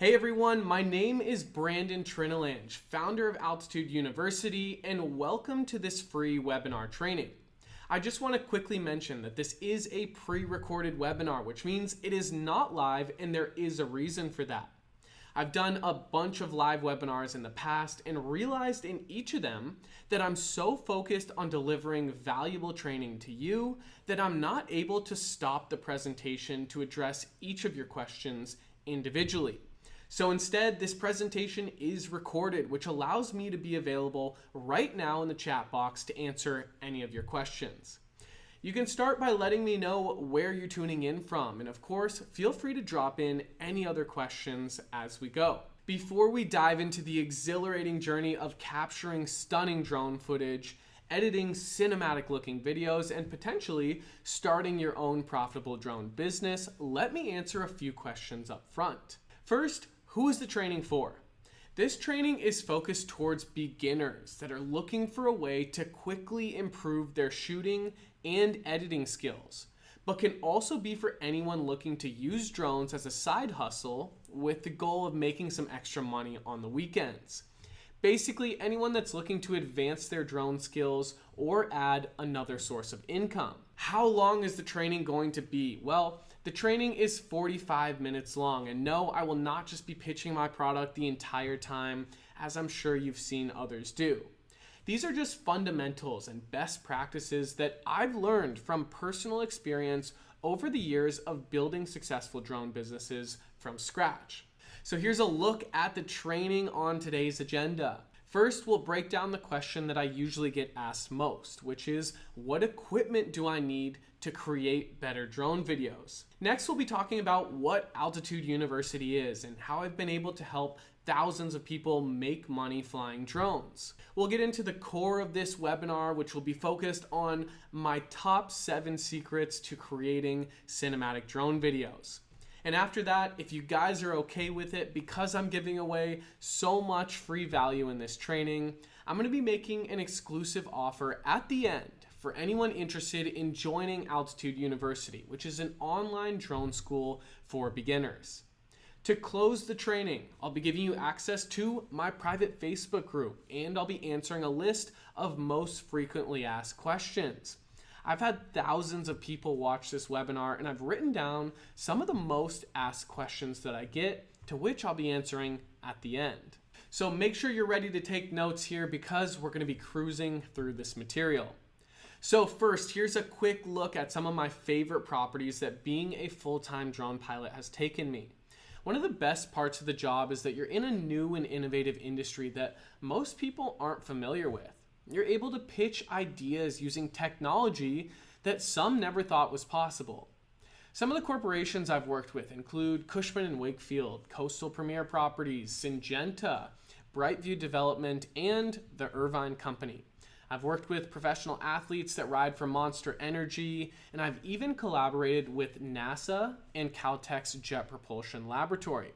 Hey everyone, my name is Brandon Trinalange, founder of Altitude University, and welcome to this free webinar training. I just want to quickly mention that this is a pre-recorded webinar, which means it is not live and there is a reason for that. I've done a bunch of live webinars in the past and realized in each of them that I'm so focused on delivering valuable training to you that I'm not able to stop the presentation to address each of your questions individually. So instead, this presentation is recorded, which allows me to be available right now in the chat box to answer any of your questions. You can start by letting me know where you're tuning in from, and of course, feel free to drop in any other questions as we go. Before we dive into the exhilarating journey of capturing stunning drone footage, editing cinematic-looking videos, and potentially starting your own profitable drone business, let me answer a few questions up front. First, who is the training for? This training is focused towards beginners that are looking for a way to quickly improve their shooting and editing skills, but can also be for anyone looking to use drones as a side hustle with the goal of making some extra money on the weekends. Basically, anyone that's looking to advance their drone skills or add another source of income. How long is the training going to be? Well, the training is 45 minutes long, and no, I will not just be pitching my product the entire time, as I'm sure you've seen others do. These are just fundamentals and best practices that I've learned from personal experience over the years of building successful drone businesses from scratch. So here's a look at the training on today's agenda. First, we'll break down the question that I usually get asked most, which is, what equipment do I need to create better drone videos? Next, we'll be talking about what Altitude University is and how I've been able to help thousands of people make money flying drones. We'll get into the core of this webinar, which will be focused on my top 7 secrets to creating cinematic drone videos. And after that, if you guys are okay with it, because I'm giving away so much free value in this training, I'm going to be making an exclusive offer at the end for anyone interested in joining Altitude University, which is an online drone school for beginners. To close the training, I'll be giving you access to my private Facebook group, and I'll be answering a list of most frequently asked questions. I've had thousands of people watch this webinar, and I've written down some of the most asked questions that I get, to which I'll be answering at the end. So make sure you're ready to take notes here, because we're going to be cruising through this material. So first, here's a quick look at some of my favorite properties that being a full-time drone pilot has taken me. One of the best parts of the job is that you're in a new and innovative industry that most people aren't familiar with. You're able to pitch ideas using technology that some never thought was possible. Some of the corporations I've worked with include Cushman & Wakefield, Coastal Premier Properties, Syngenta, Brightview Development, and the Irvine Company. I've worked with professional athletes that ride for Monster Energy, and I've even collaborated with NASA and Caltech's Jet Propulsion Laboratory.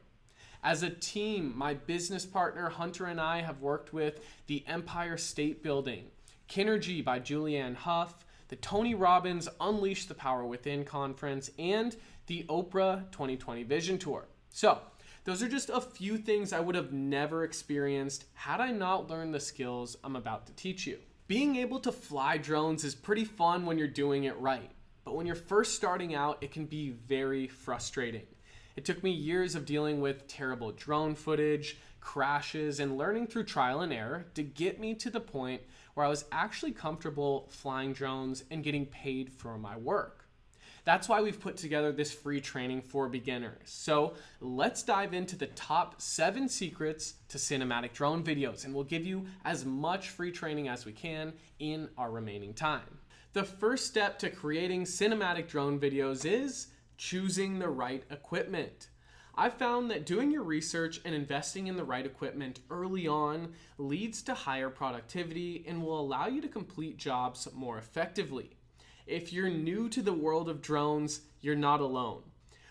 As a team, my business partner Hunter and I have worked with the Empire State Building, Kinergy by Julianne Hough, the Tony Robbins Unleash the Power Within conference, and the Oprah 2020 Vision Tour. So, those are just a few things I would have never experienced had I not learned the skills I'm about to teach you. Being able to fly drones is pretty fun when you're doing it right, but when you're first starting out, it can be very frustrating. It took me years of dealing with terrible drone footage, crashes, and learning through trial and error to get me to the point where I was actually comfortable flying drones and getting paid for my work. That's why we've put together this free training for beginners. So let's dive into the top 7 secrets to cinematic drone videos, and we'll give you as much free training as we can in our remaining time. The first step to creating cinematic drone videos is choosing the right equipment. I've found that doing your research and investing in the right equipment early on leads to higher productivity and will allow you to complete jobs more effectively. If you're new to the world of drones, you're not alone.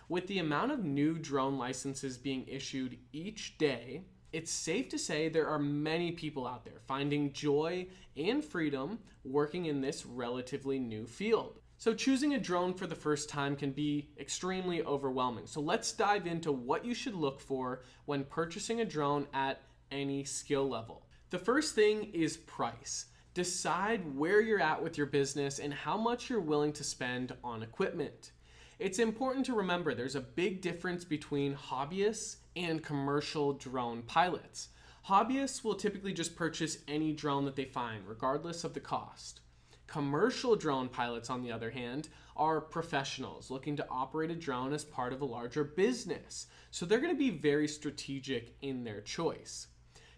With the amount of new drone licenses being issued each day, it's safe to say there are many people out there finding joy and freedom working in this relatively new field. So choosing a drone for the first time can be extremely overwhelming. So let's dive into what you should look for when purchasing a drone at any skill level. The first thing is price. Decide where you're at with your business and how much you're willing to spend on equipment. It's important to remember there's a big difference between hobbyists and commercial drone pilots. Hobbyists will typically just purchase any drone that they find, regardless of the cost. Commercial drone pilots, on the other hand, are professionals looking to operate a drone as part of a larger business. So they're going to be very strategic in their choice.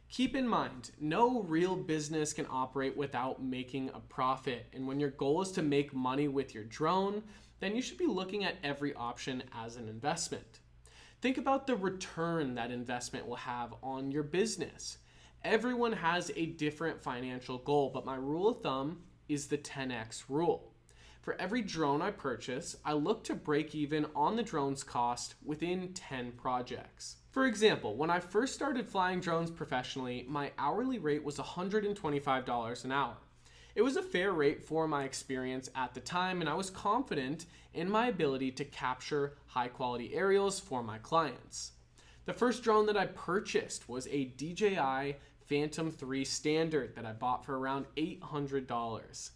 Keep in mind, no real business can operate without making a profit. And when your goal is to make money with your drone, then you should be looking at every option as an investment. Think about the return that investment will have on your business. Everyone has a different financial goal, but my rule of thumb is the 10x rule. For every drone I purchase, I look to break even on the drone's cost within 10 projects. For example, when I first started flying drones professionally, my hourly rate was $125 an hour. It was a fair rate for my experience at the time, and I was confident in my ability to capture high quality aerials for my clients. The first drone that I purchased was a DJI Phantom 3 Standard that I bought for around $800.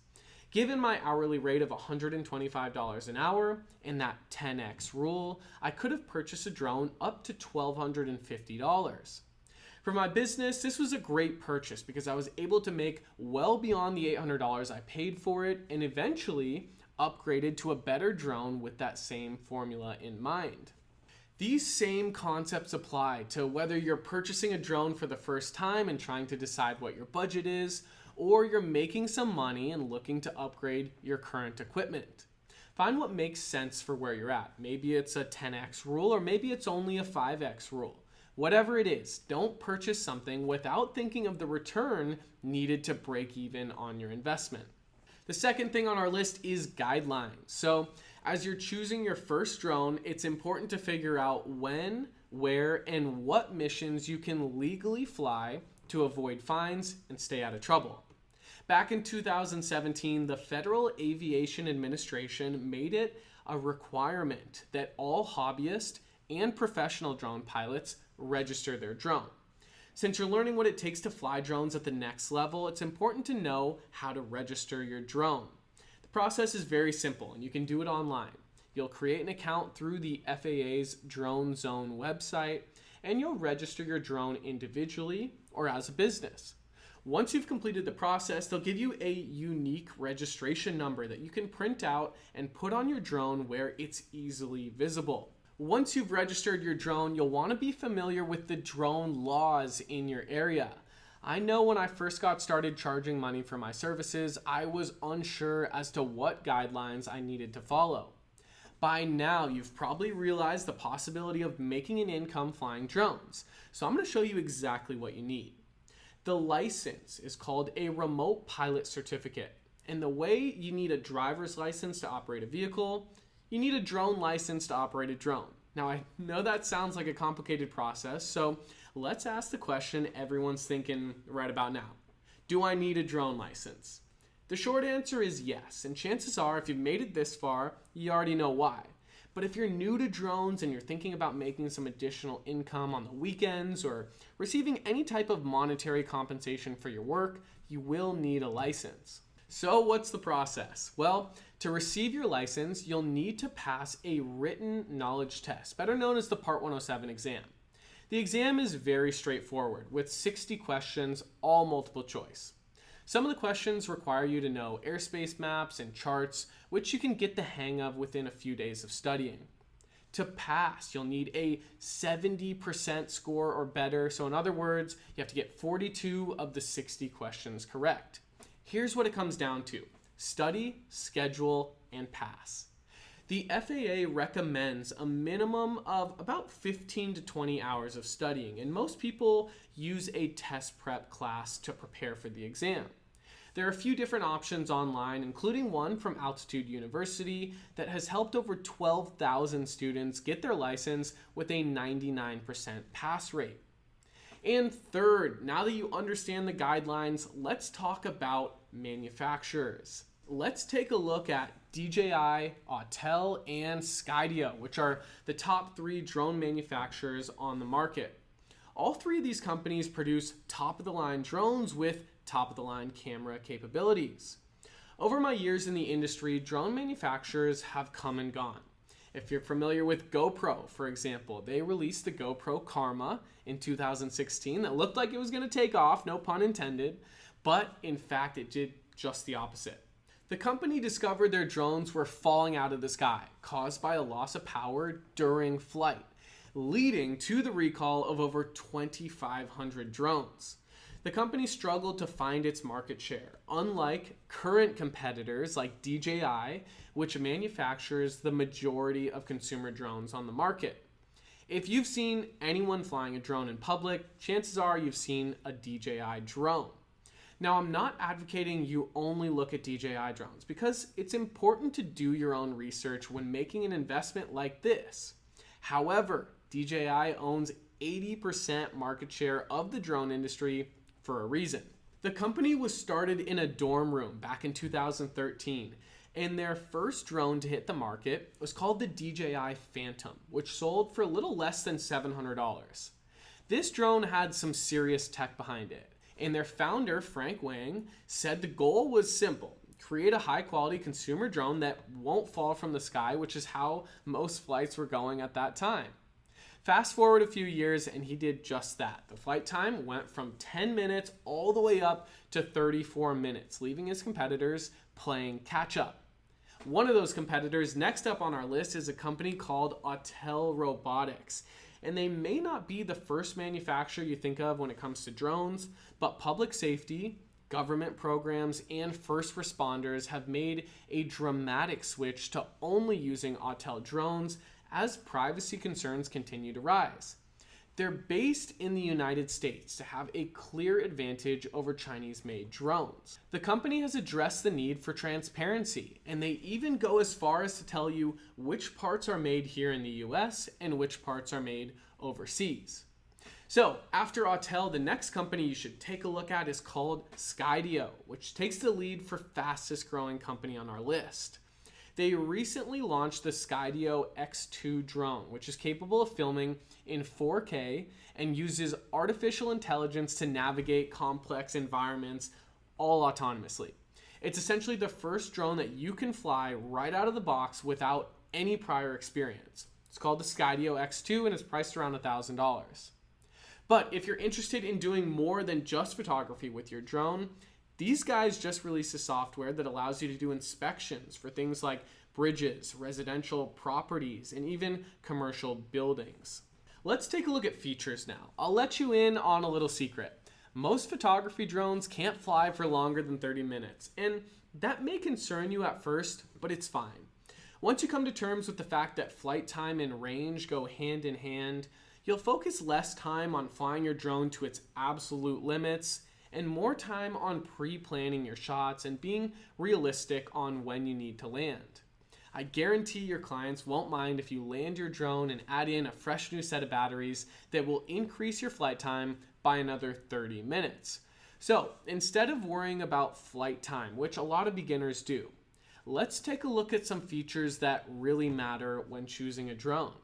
Given my hourly rate of $125 an hour and that 10x rule, I could have purchased a drone up to $1,250. For my business, this was a great purchase because I was able to make well beyond the $800 I paid for it and eventually upgraded to a better drone with that same formula in mind. These same concepts apply to whether you're purchasing a drone for the first time and trying to decide what your budget is, or you're making some money and looking to upgrade your current equipment. Find what makes sense for where you're at. Maybe it's a 10x rule, or maybe it's only a 5x rule. Whatever it is, don't purchase something without thinking of the return needed to break even on your investment. The second thing on our list is guidelines. So as you're choosing your first drone, it's important to figure out when, where, and what missions you can legally fly to avoid fines and stay out of trouble. Back in 2017, the Federal Aviation Administration made it a requirement that all hobbyist and professional drone pilots register their drone. Since you're learning what it takes to fly drones at the next level, it's important to know how to register your drone. The process is very simple and you can do it online. You'll create an account through the FAA's Drone Zone website and you'll register your drone individually or as a business. Once you've completed the process, they'll give you a unique registration number that you can print out and put on your drone where it's easily visible. Once you've registered your drone, you'll want to be familiar with the drone laws in your area. I know when I first got started charging money for my services, I was unsure as to what guidelines I needed to follow. By now, you've probably realized the possibility of making an income flying drones. So I'm going to show you exactly what you need. The license is called a remote pilot certificate. And the way you need a driver's license to operate a vehicle, you need a drone license to operate a drone. Now, I know that sounds like a complicated process, so let's ask the question everyone's thinking right about now. Do I need a drone license? The short answer is yes, and chances are if you've made it this far, you already know why. But if you're new to drones and you're thinking about making some additional income on the weekends or receiving any type of monetary compensation for your work, you will need a license. So what's the process? Well, to receive your license, you'll need to pass a written knowledge test, better known as the Part 107 exam. The exam is very straightforward with 60 questions, all multiple choice. Some of the questions require you to know airspace maps and charts, which you can get the hang of within a few days of studying. To pass, you'll need a 70% score or better. So in other words, you have to get 42 of the 60 questions correct. Here's what it comes down to: study, schedule, and pass. The FAA recommends a minimum of about 15 to 20 hours of studying, and most people use a test prep class to prepare for the exam. There are a few different options online, including one from Altitude University that has helped over 12,000 students get their license with a 99% pass rate. And third, now that you understand the guidelines, let's talk about manufacturers. Let's take a look at DJI, Autel, and Skydio, which are the top 3 drone manufacturers on the market. All 3 of these companies produce top-of-the-line drones with top-of-the-line camera capabilities. Over my years in the industry, drone manufacturers have come and gone. If you're familiar with GoPro, for example, they released the GoPro Karma in 2016 that looked like it was going to take off, no pun intended, but in fact it did just the opposite. The company discovered their drones were falling out of the sky, caused by a loss of power during flight, leading to the recall of over 2,500 drones. The company struggled to find its market share, unlike current competitors like DJI, which manufactures the majority of consumer drones on the market. If you've seen anyone flying a drone in public, chances are you've seen a DJI drone. Now, I'm not advocating you only look at DJI drones because it's important to do your own research when making an investment like this. However, DJI owns 80% market share of the drone industry for a reason. The company was started in a dorm room back in 2013, and their first drone to hit the market was called the DJI Phantom, which sold for a little less than $700. This drone had some serious tech behind it, and their founder, Frank Wang, said the goal was simple: create a high-quality consumer drone that won't fall from the sky, which is how most flights were going at that time. Fast forward a few years and he did just that. The flight time went from 10 minutes all the way up to 34 minutes, leaving his competitors playing catch up. One of those competitors next up on our list is a company called Autel Robotics. And they may not be the first manufacturer you think of when it comes to drones, but public safety, government programs, and first responders have made a dramatic switch to only using Autel drones as privacy concerns continue to rise. They're based in the United States to have a clear advantage over Chinese-made drones. The company has addressed the need for transparency, and they even go as far as to tell you which parts are made here in the US and which parts are made overseas. So after Autel, the next company you should take a look at is called Skydio, which takes the lead for fastest growing company on our list. They recently launched the Skydio X2 Drone, which is capable of filming in 4K and uses artificial intelligence to navigate complex environments all autonomously. It's essentially the first drone that you can fly right out of the box without any prior experience. It's called the Skydio X2 and it's priced around $1,000. But if you're interested in doing more than just photography with your drone, these guys just released a software that allows you to do inspections for things like bridges, residential properties, and even commercial buildings. Let's take a look at features now. I'll let you in on a little secret. Most photography drones can't fly for longer than 30 minutes, and that may concern you at first, but it's fine. Once you come to terms with the fact that flight time and range go hand in hand, you'll focus less time on flying your drone to its absolute limits and more time on pre-planning your shots and being realistic on when you need to land. I guarantee your clients won't mind if you land your drone and add in a fresh new set of batteries that will increase your flight time by another 30 minutes. So instead of worrying about flight time, which a lot of beginners do, let's take a look at some features that really matter when choosing a drone.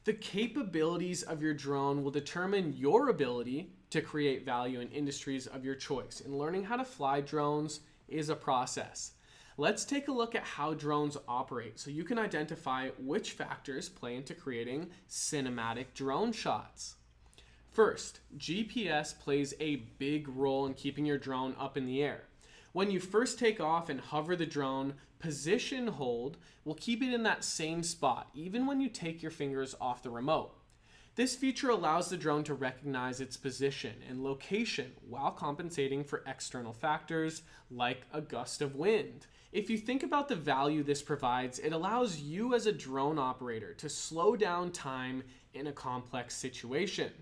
The capabilities of your drone will determine your ability to create value in industries of your choice, and learning how to fly drones is a process. Let's take a look at how drones operate so you can identify which factors play into creating cinematic drone shots. First, GPS plays a big role in keeping your drone up in the air. When you first take off and hover the drone, position hold will keep it in that same spot, even when you take your fingers off the remote. This feature allows the drone to recognize its position and location while compensating for external factors like a gust of wind. If you think about the value this provides, it allows you as a drone operator to slow down time in a complex situation.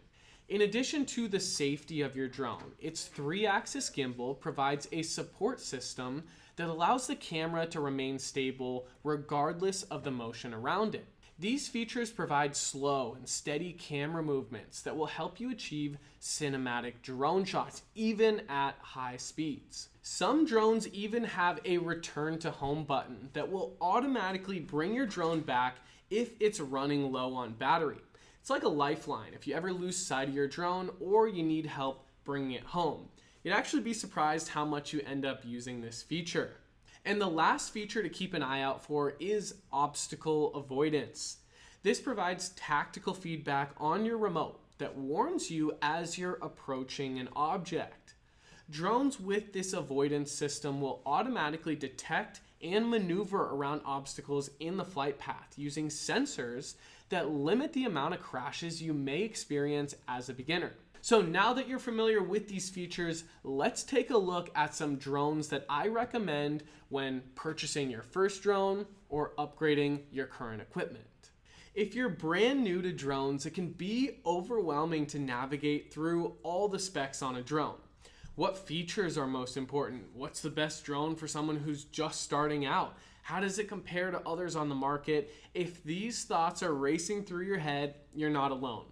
In addition to the safety of your drone, its 3-axis gimbal provides a support system that allows the camera to remain stable regardless of the motion around it. These features provide slow and steady camera movements that will help you achieve cinematic drone shots, even at high speeds. Some drones even have a return to home button that will automatically bring your drone back if it's running low on battery. It's like a lifeline if you ever lose sight of your drone or you need help bringing it home. You'd actually be surprised how much you end up using this feature. And the last feature to keep an eye out for is obstacle avoidance. This provides tactical feedback on your remote that warns you as you're approaching an object. Drones with this avoidance system will automatically detect and maneuver around obstacles in the flight path using sensors that limit the amount of crashes you may experience as a beginner. So now that you're familiar with these features, let's take a look at some drones that I recommend when purchasing your first drone or upgrading your current equipment. If you're brand new to drones, it can be overwhelming to navigate through all the specs on a drone. What features are most important? What's the best drone for someone who's just starting out? How does it compare to others on the market? If these thoughts are racing through your head, you're not alone.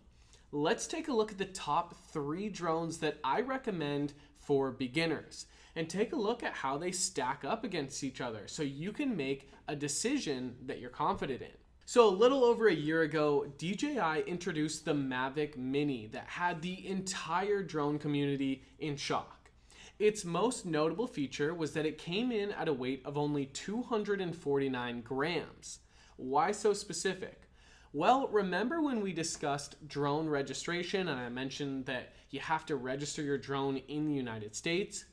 Let's take a look at the top 3 drones that I recommend for beginners and take a look at how they stack up against each other so you can make a decision that you're confident in. So a little over a year ago, DJI introduced the Mavic Mini that had the entire drone community in shock. Its most notable feature was that it came in at a weight of only 249 grams. Why so specific? Well, remember when we discussed drone registration and I mentioned that you have to register your drone in the United States?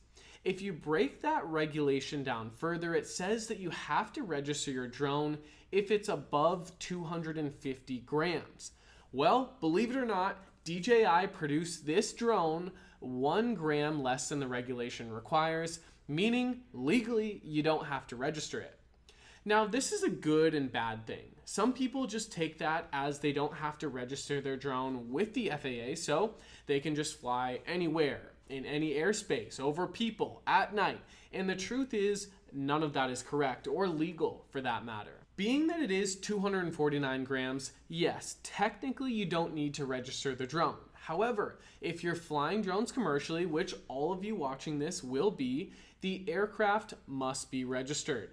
If you break that regulation down further, it says that you have to register your drone if it's above 250 grams. Well, believe it or not, DJI produced this drone 1 gram less than the regulation requires, meaning legally you don't have to register it. Now, this is a good and bad thing. Some people just take that as they don't have to register their drone with the FAA, so they can just fly anywhere, in any airspace, over people, at night. And the truth is, none of that is correct, or legal for that matter. Being that it is 249 grams, yes, technically you don't need to register the drone. However, if you're flying drones commercially, which all of you watching this will be, the aircraft must be registered.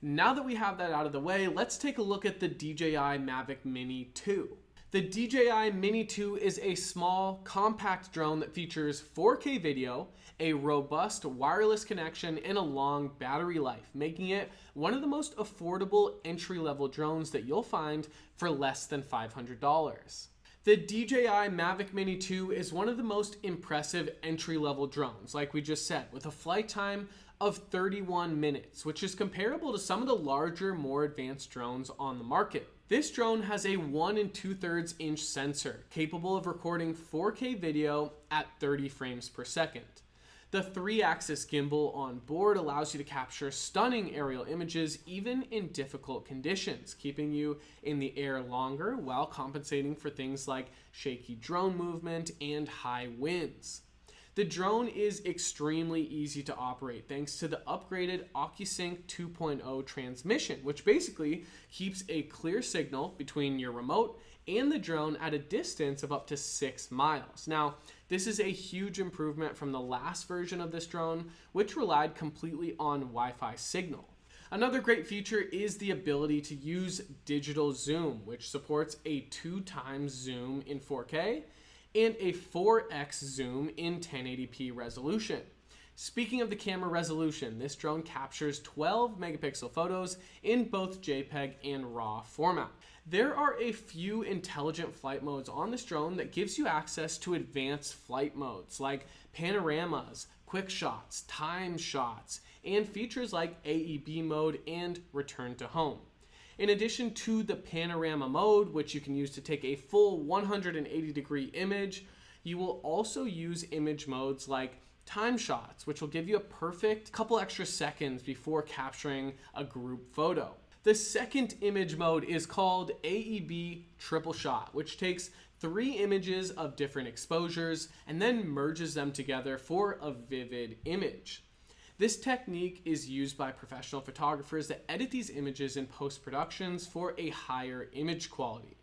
Now that we have that out of the way, let's take a look at the DJI Mavic Mini 2. The DJI Mini 2 is a small, compact drone that features 4K video, a robust wireless connection, and a long battery life, making it one of the most affordable entry-level drones that you'll find for less than $500. The DJI Mavic Mini 2 is one of the most impressive entry-level drones, like we just said, with a flight time of 31 minutes, which is comparable to some of the larger, more advanced drones on the market. This drone has a 1 2/3 inch sensor capable of recording 4K video at 30 frames per second. The 3-axis gimbal on board allows you to capture stunning aerial images even in difficult conditions, keeping you in the air longer while compensating for things like shaky drone movement and high winds. The drone is extremely easy to operate thanks to the upgraded OcuSync 2.0 transmission, which basically keeps a clear signal between your remote and the drone at a distance of up to 6 miles. Now, this is a huge improvement from the last version of this drone, which relied completely on Wi-Fi signal. Another great feature is the ability to use digital zoom, which supports a 2x zoom in 4K and a 4x zoom in 1080p resolution. Speaking of the camera resolution, this drone captures 12 megapixel photos in both JPEG and RAW format. There are a few intelligent flight modes on this drone that gives you access to advanced flight modes like panoramas, quick shots, time shots, and features like Aeb mode and return to home. In addition to the panorama mode, which you can use to take a full 180-degree image, you will also use image modes like time shots, which will give you a perfect couple extra seconds before capturing a group photo. The second image mode is called Aeb Triple Shot, which takes 3 images of different exposures and then merges them together for a vivid image. This technique is used by professional photographers that edit these images in post-productions for a higher image quality.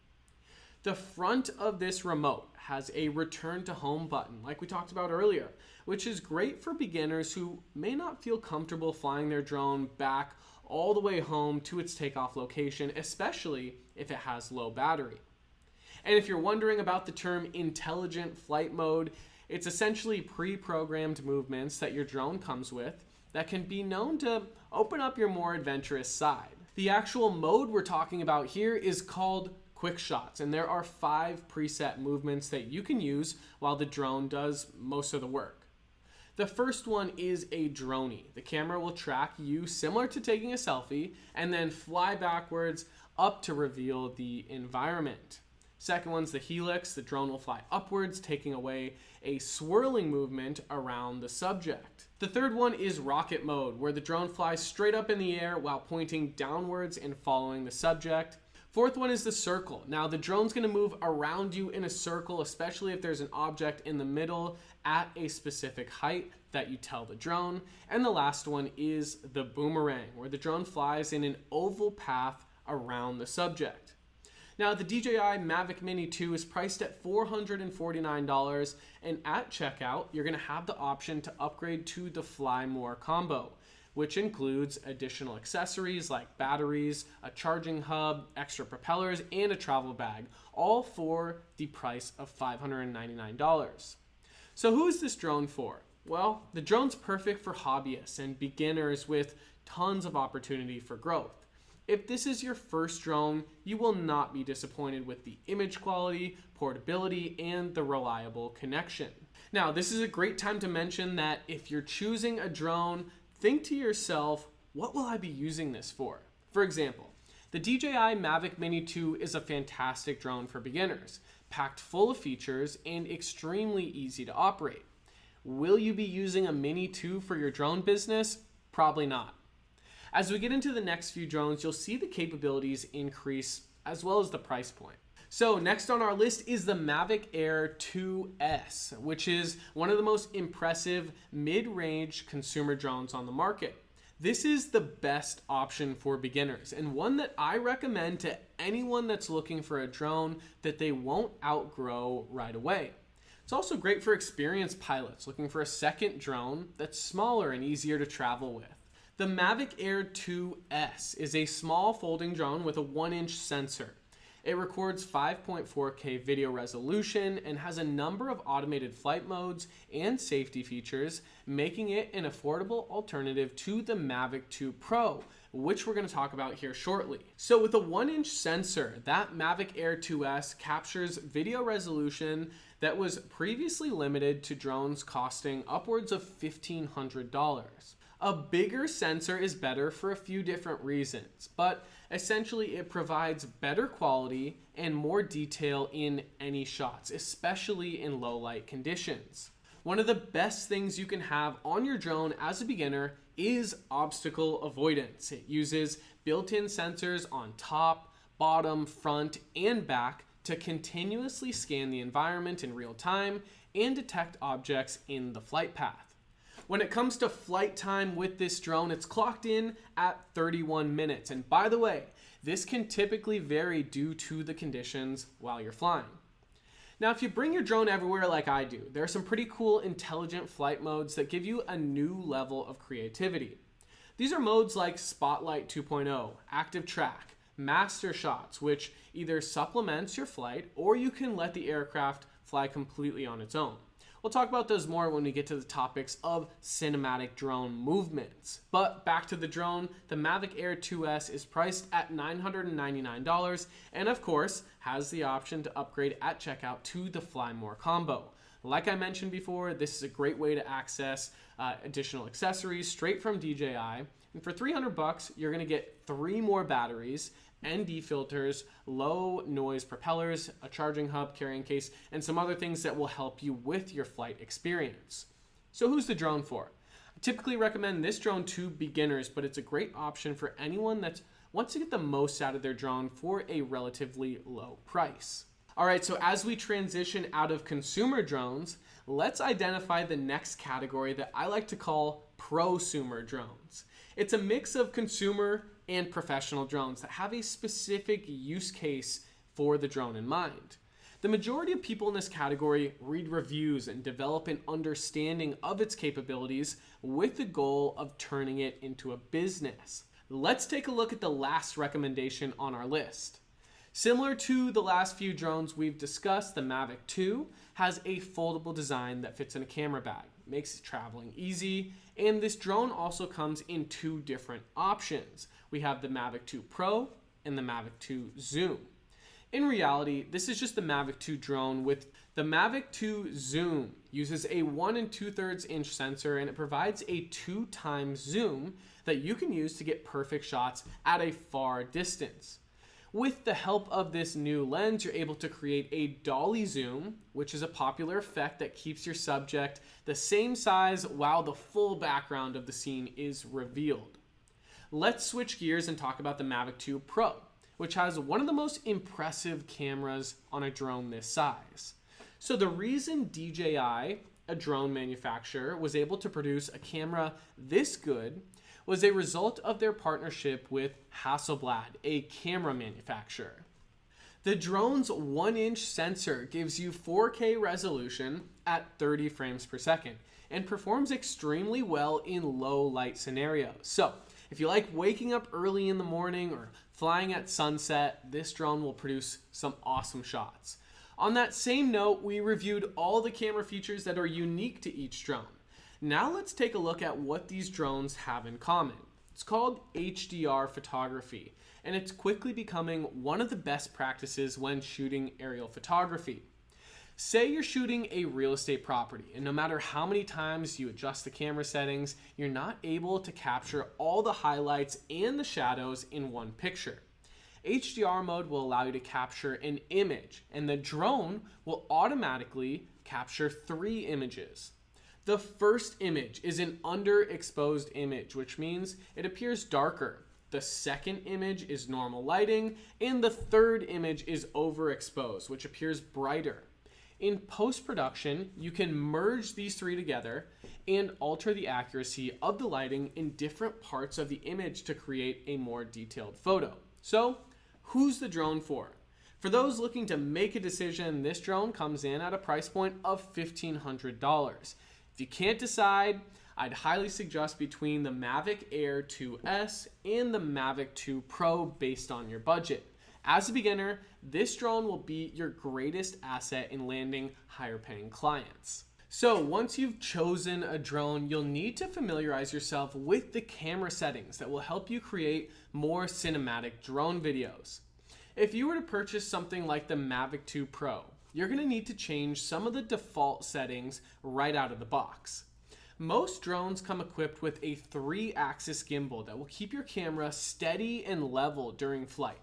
The front of this remote has a return to home button, like we talked about earlier, which is great for beginners who may not feel comfortable flying their drone back all the way home to its takeoff location, especially if it has low battery. And if you're wondering about the term intelligent flight mode, it's essentially pre-programmed movements that your drone comes with that can be known to open up your more adventurous side. The actual mode we're talking about here is called quick shots, and there are 5 preset movements that you can use while the drone does most of the work. The first one is a droney. The camera will track you similar to taking a selfie and then fly backwards up to reveal the environment. Second one's the helix. The drone will fly upwards, taking away a swirling movement around the subject. The third one is rocket mode, where the drone flies straight up in the air while pointing downwards and following the subject. Fourth one is the circle. Now the drone's going to move around you in a circle, especially if there's an object in the middle at a specific height that you tell the drone. And the last one is the boomerang, where the drone flies in an oval path around the subject. Now the DJI Mavic Mini 2 is priced at $449, and at checkout you're going to have the option to upgrade to the Fly More combo, which includes additional accessories like batteries, a charging hub, extra propellers, and a travel bag, all for the price of $599. So who is this drone for? Well, the drone's perfect for hobbyists and beginners with tons of opportunity for growth. If this is your first drone, you will not be disappointed with the image quality, portability, and the reliable connection. Now, this is a great time to mention that if you're choosing a drone, think to yourself, what will I be using this for? For example, the DJI Mavic Mini 2 is a fantastic drone for beginners, packed full of features and extremely easy to operate. Will you be using a Mini 2 for your drone business? Probably not. As we get into the next few drones, you'll see the capabilities increase as well as the price point. So next on our list is the Mavic Air 2S, which is one of the most impressive mid-range consumer drones on the market. This is the best option for beginners and one that I recommend to anyone that's looking for a drone that they won't outgrow right away. It's also great for experienced pilots looking for a second drone that's smaller and easier to travel with. The Mavic Air 2S is a small folding drone with a 1-inch sensor. It records 5.4K video resolution and has a number of automated flight modes and safety features, making it an affordable alternative to the Mavic 2 Pro, which we're going to talk about here shortly. So with a 1-inch sensor, that Mavic Air 2S captures video resolution that was previously limited to drones costing upwards of $1,500. A bigger sensor is better for a few different reasons, but essentially it provides better quality and more detail in any shots, especially in low light conditions. One of the best things you can have on your drone as a beginner is obstacle avoidance. It uses built-in sensors on top, bottom, front, and back to continuously scan the environment in real time and detect objects in the flight path. When it comes to flight time with this drone, it's clocked in at 31 minutes. And by the way, this can typically vary due to the conditions while you're flying. Now, if you bring your drone everywhere like I do, there are some pretty cool intelligent flight modes that give you a new level of creativity. These are modes like Spotlight 2.0, Active Track, Master Shots, which either supplements your flight or you can let the aircraft fly completely on its own. We'll talk about those more when we get to the topics of cinematic drone movements. But back to the drone, the Mavic Air 2S is priced at $999 and of course has the option to upgrade at checkout to the Fly More combo. Like I mentioned before, this is a great way to access additional accessories straight from DJI. And for $300, you're gonna get 3 more batteries, ND filters, low noise propellers, a charging hub, carrying case, and some other things that will help you with your flight experience. So who's the drone for? I typically recommend this drone to beginners, but it's a great option for anyone that wants to get the most out of their drone for a relatively low price. All right, so as we transition out of consumer drones, let's identify the next category that I like to call prosumer drones. It's a mix of consumer and professional drones that have a specific use case for the drone in mind. The majority of people in this category read reviews and develop an understanding of its capabilities with the goal of turning it into a business. Let's take a look at the last recommendation on our list. Similar to the last few drones we've discussed, the Mavic 2 has a foldable design that fits in a camera bag, makes traveling easy, and this drone also comes in two different options. We have the Mavic 2 Pro and the Mavic 2 Zoom. In reality, this is just the Mavic 2 drone. With the Mavic 2 Zoom uses a 1 2/3 inch sensor, and it provides a 2x zoom that you can use to get perfect shots at a far distance. With the help of this new lens, you're able to create a dolly zoom, which is a popular effect that keeps your subject the same size while the full background of the scene is revealed. Let's switch gears and talk about the Mavic 2 Pro, which has one of the most impressive cameras on a drone this size. So the reason DJI, a drone manufacturer, was able to produce a camera this good was a result of their partnership with Hasselblad, a camera manufacturer. The drone's 1-inch sensor gives you 4K resolution at 30 frames per second and performs extremely well in low light scenarios. So if you like waking up early in the morning or flying at sunset, this drone will produce some awesome shots. On that same note, we reviewed all the camera features that are unique to each drone. Now let's take a look at what these drones have in common. It's called Hdr Photography, and it's quickly becoming one of the best practices when shooting aerial photography. Say you're shooting a real estate property, and no matter how many times you adjust the camera settings, you're not able to capture all the highlights and the shadows in one picture. Hdr Mode will allow you to capture an image, and the drone will automatically capture 3 images. The first image is an underexposed image, which means it appears darker. The second image is normal lighting, and the third image is overexposed, which appears brighter. In post-production, you can merge these 3 together and alter the accuracy of the lighting in different parts of the image to create a more detailed photo. So, who's the drone for? For those looking to make a decision, this drone comes in at a price point of $1,500. If you can't decide, I'd highly suggest between the Mavic Air 2S and the Mavic 2 Pro based on your budget. As a beginner, this drone will be your greatest asset in landing higher paying clients. So once you've chosen a drone, you'll need to familiarize yourself with the camera settings that will help you create more cinematic drone videos. If you were to purchase something like the Mavic 2 Pro, you're going to need to change some of the default settings right out of the box. Most drones come equipped with a 3-axis gimbal that will keep your camera steady and level during flight.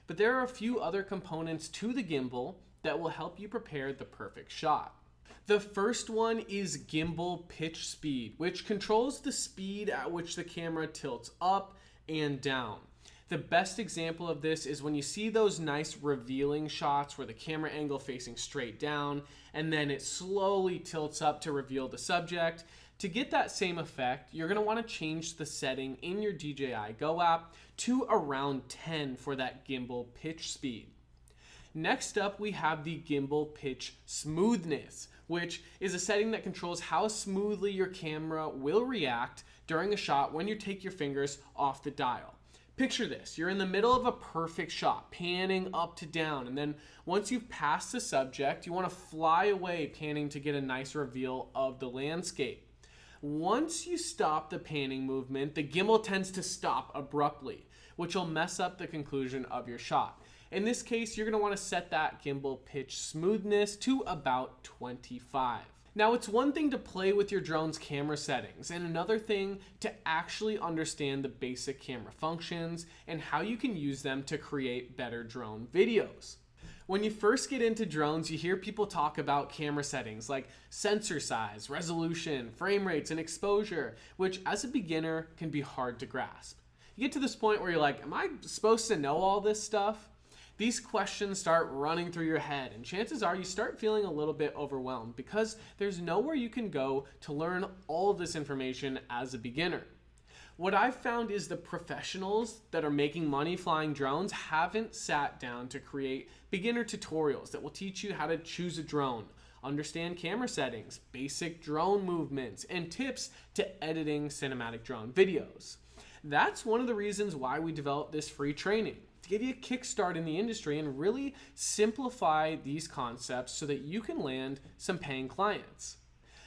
But there are a few other components to the gimbal that will help you prepare the perfect shot. The first one is Gimbal Pitch speed, which controls the speed at which the camera tilts up and down. The best example of this is when you see those nice revealing shots where the camera angle facing straight down and then it slowly tilts up to reveal the subject. To get that same effect, you're going to want to change the setting in your DJI Go app to around 10 for that gimbal pitch speed. Next up, we have the Gimbal Pitch Smoothness, which is a setting that controls how smoothly your camera will react during a shot when you take your fingers off the dial. Picture this, you're in the middle of a perfect shot, panning up to down, and then once you've passed the subject, you want to fly away panning to get a nice reveal of the landscape. Once you stop the panning movement, the gimbal tends to stop abruptly, which will mess up the conclusion of your shot. In this case, you're going to want to set that gimbal pitch smoothness to about 25. Now, it's one thing to play with your drone's camera settings and another thing to actually understand the basic camera functions and how you can use them to create better drone videos. When you first get into drones, you hear people talk about camera settings like sensor size, resolution, frame rates, and exposure, which as a beginner can be hard to grasp. You get to this point where you're like, am I supposed to know all this stuff? These questions start running through your head, and chances are you start feeling a little bit overwhelmed because there's nowhere you can go to learn all of this information as a beginner. What I've found is the professionals that are making money flying drones haven't sat down to create beginner tutorials that will teach you how to choose a drone, understand camera settings, basic drone movements, and tips to editing cinematic drone videos. That's one of the reasons why we developed this free training, to give you a kickstart in the industry and really simplify these concepts so that you can land some paying clients.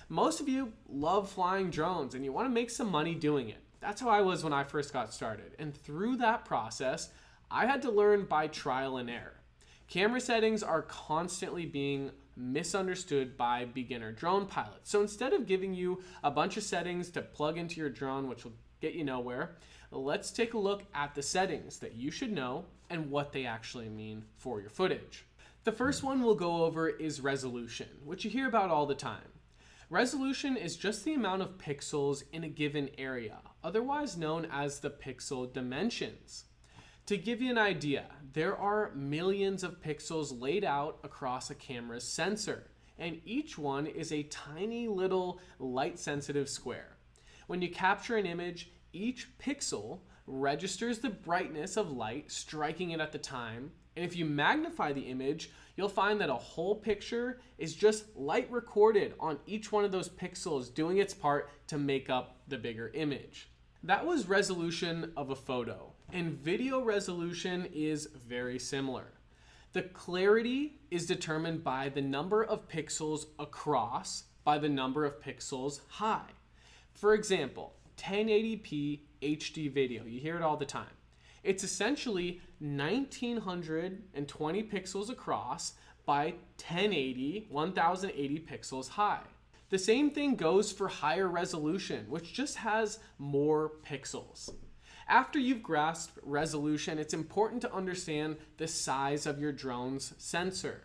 Most of you love flying drones and you want to make some money doing it. That's how I was when I first got started. And through that process, I had to learn by trial and error. Camera settings are constantly being misunderstood by beginner drone pilots. So instead of giving you a bunch of settings to plug into your drone, which will get you nowhere, let's take a look at the settings that you should know and what they actually mean for your footage. The first one we'll go over is resolution, which you hear about all the time. Resolution is just the amount of pixels in a given area, otherwise known as the pixel dimensions. To give you an idea, there are millions of pixels laid out across a camera's sensor, and each one is a tiny little light-sensitive square. When you capture an image, each pixel registers the brightness of light striking it at the time, and if you magnify the image, you'll find that a whole picture is just light recorded on each one of those pixels doing its part to make up the bigger image. That was resolution of a photo, and video resolution is very similar. The clarity is determined by the number of pixels across by the number of pixels high. For example, 1080p HD video, you hear it all the time. It's essentially 1920 pixels across by 1080 pixels high. The same thing goes for higher resolution, which just has more pixels. After you've grasped resolution, it's important to understand the size of your drone's sensor.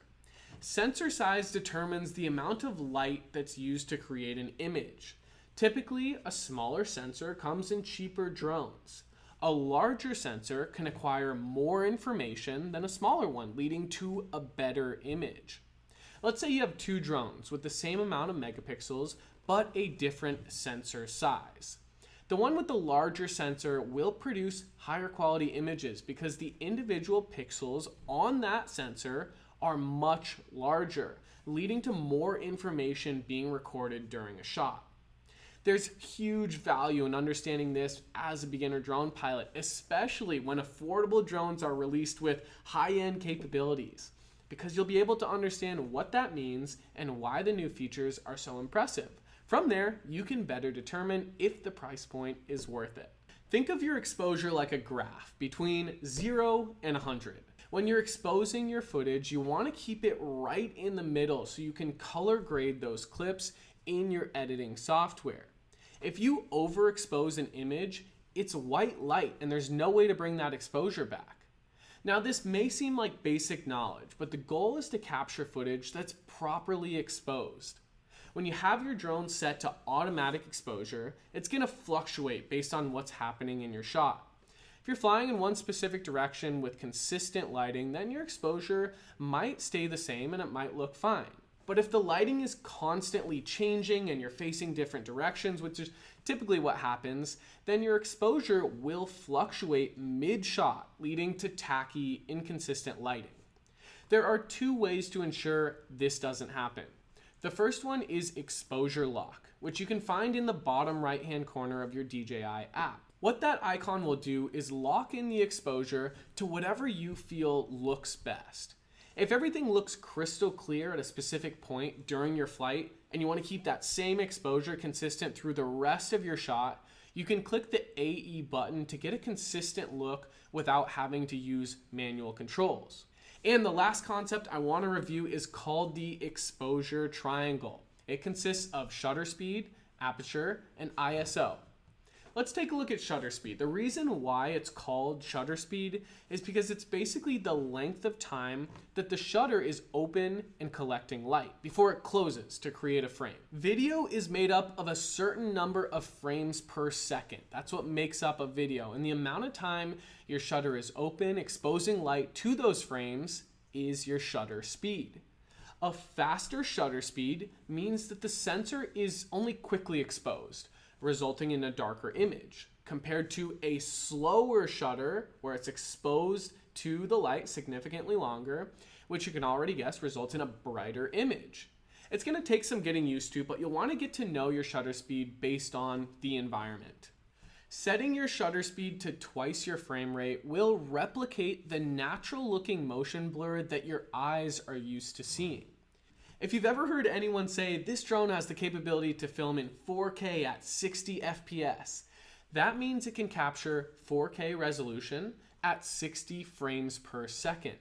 Sensor size determines the amount of light that's used to create an image. Typically, a smaller sensor comes in cheaper drones. A larger sensor can acquire more information than a smaller one, leading to a better image. Let's say you have two drones with the same amount of megapixels, but a different sensor size. The one with the larger sensor will produce higher quality images because the individual pixels on that sensor are much larger, leading to more information being recorded during a shot. There's huge value in understanding this as a beginner drone pilot, especially when affordable drones are released with high-end capabilities, because you'll be able to understand what that means and why the new features are so impressive. From there, you can better determine if the price point is worth it. Think of your exposure like a graph between 0 and 100. When you're exposing your footage, you want to keep it right in the middle so you can color grade those clips in your editing software. If you overexpose an image, it's white light and there's no way to bring that exposure back. Now, this may seem like basic knowledge, but the goal is to capture footage that's properly exposed. When you have your drone set to automatic exposure, it's going to fluctuate based on what's happening in your shot. If you're flying in one specific direction with consistent lighting, then your exposure might stay the same and it might look fine. But if the lighting is constantly changing and you're facing different directions, which is typically what happens, then your exposure will fluctuate mid-shot, leading to tacky, inconsistent lighting. There are two ways to ensure this doesn't happen. The first one is exposure lock, which you can find in the bottom right-hand corner of your DJI app. What that icon will do is lock in the exposure to whatever you feel looks best. If everything looks crystal clear at a specific point during your flight and you want to keep that same exposure consistent through the rest of your shot, you can click the AE button to get a consistent look without having to use manual controls. And the last concept I want to review is called the exposure triangle. It consists of shutter speed, aperture, and ISO. Let's take a look at shutter speed. The reason why it's called shutter speed is because it's basically the length of time that the shutter is open and collecting light before it closes to create a frame. Video is made up of a certain number of frames per second. That's what makes up a video, and the amount of time your shutter is open, exposing light to those frames, is your shutter speed. A faster shutter speed means that the sensor is only quickly exposed, resulting in a darker image, compared to a slower shutter where it's exposed to the light significantly longer, which you can already guess results in a brighter image. It's going to take some getting used to, but you'll want to get to know your shutter speed based on the environment. Setting your shutter speed to twice your frame rate will replicate the natural looking motion blur that your eyes are used to seeing. If you've ever heard anyone say this drone has the capability to film in 4K at 60 FPS, that means it can capture 4K resolution at 60 frames per second.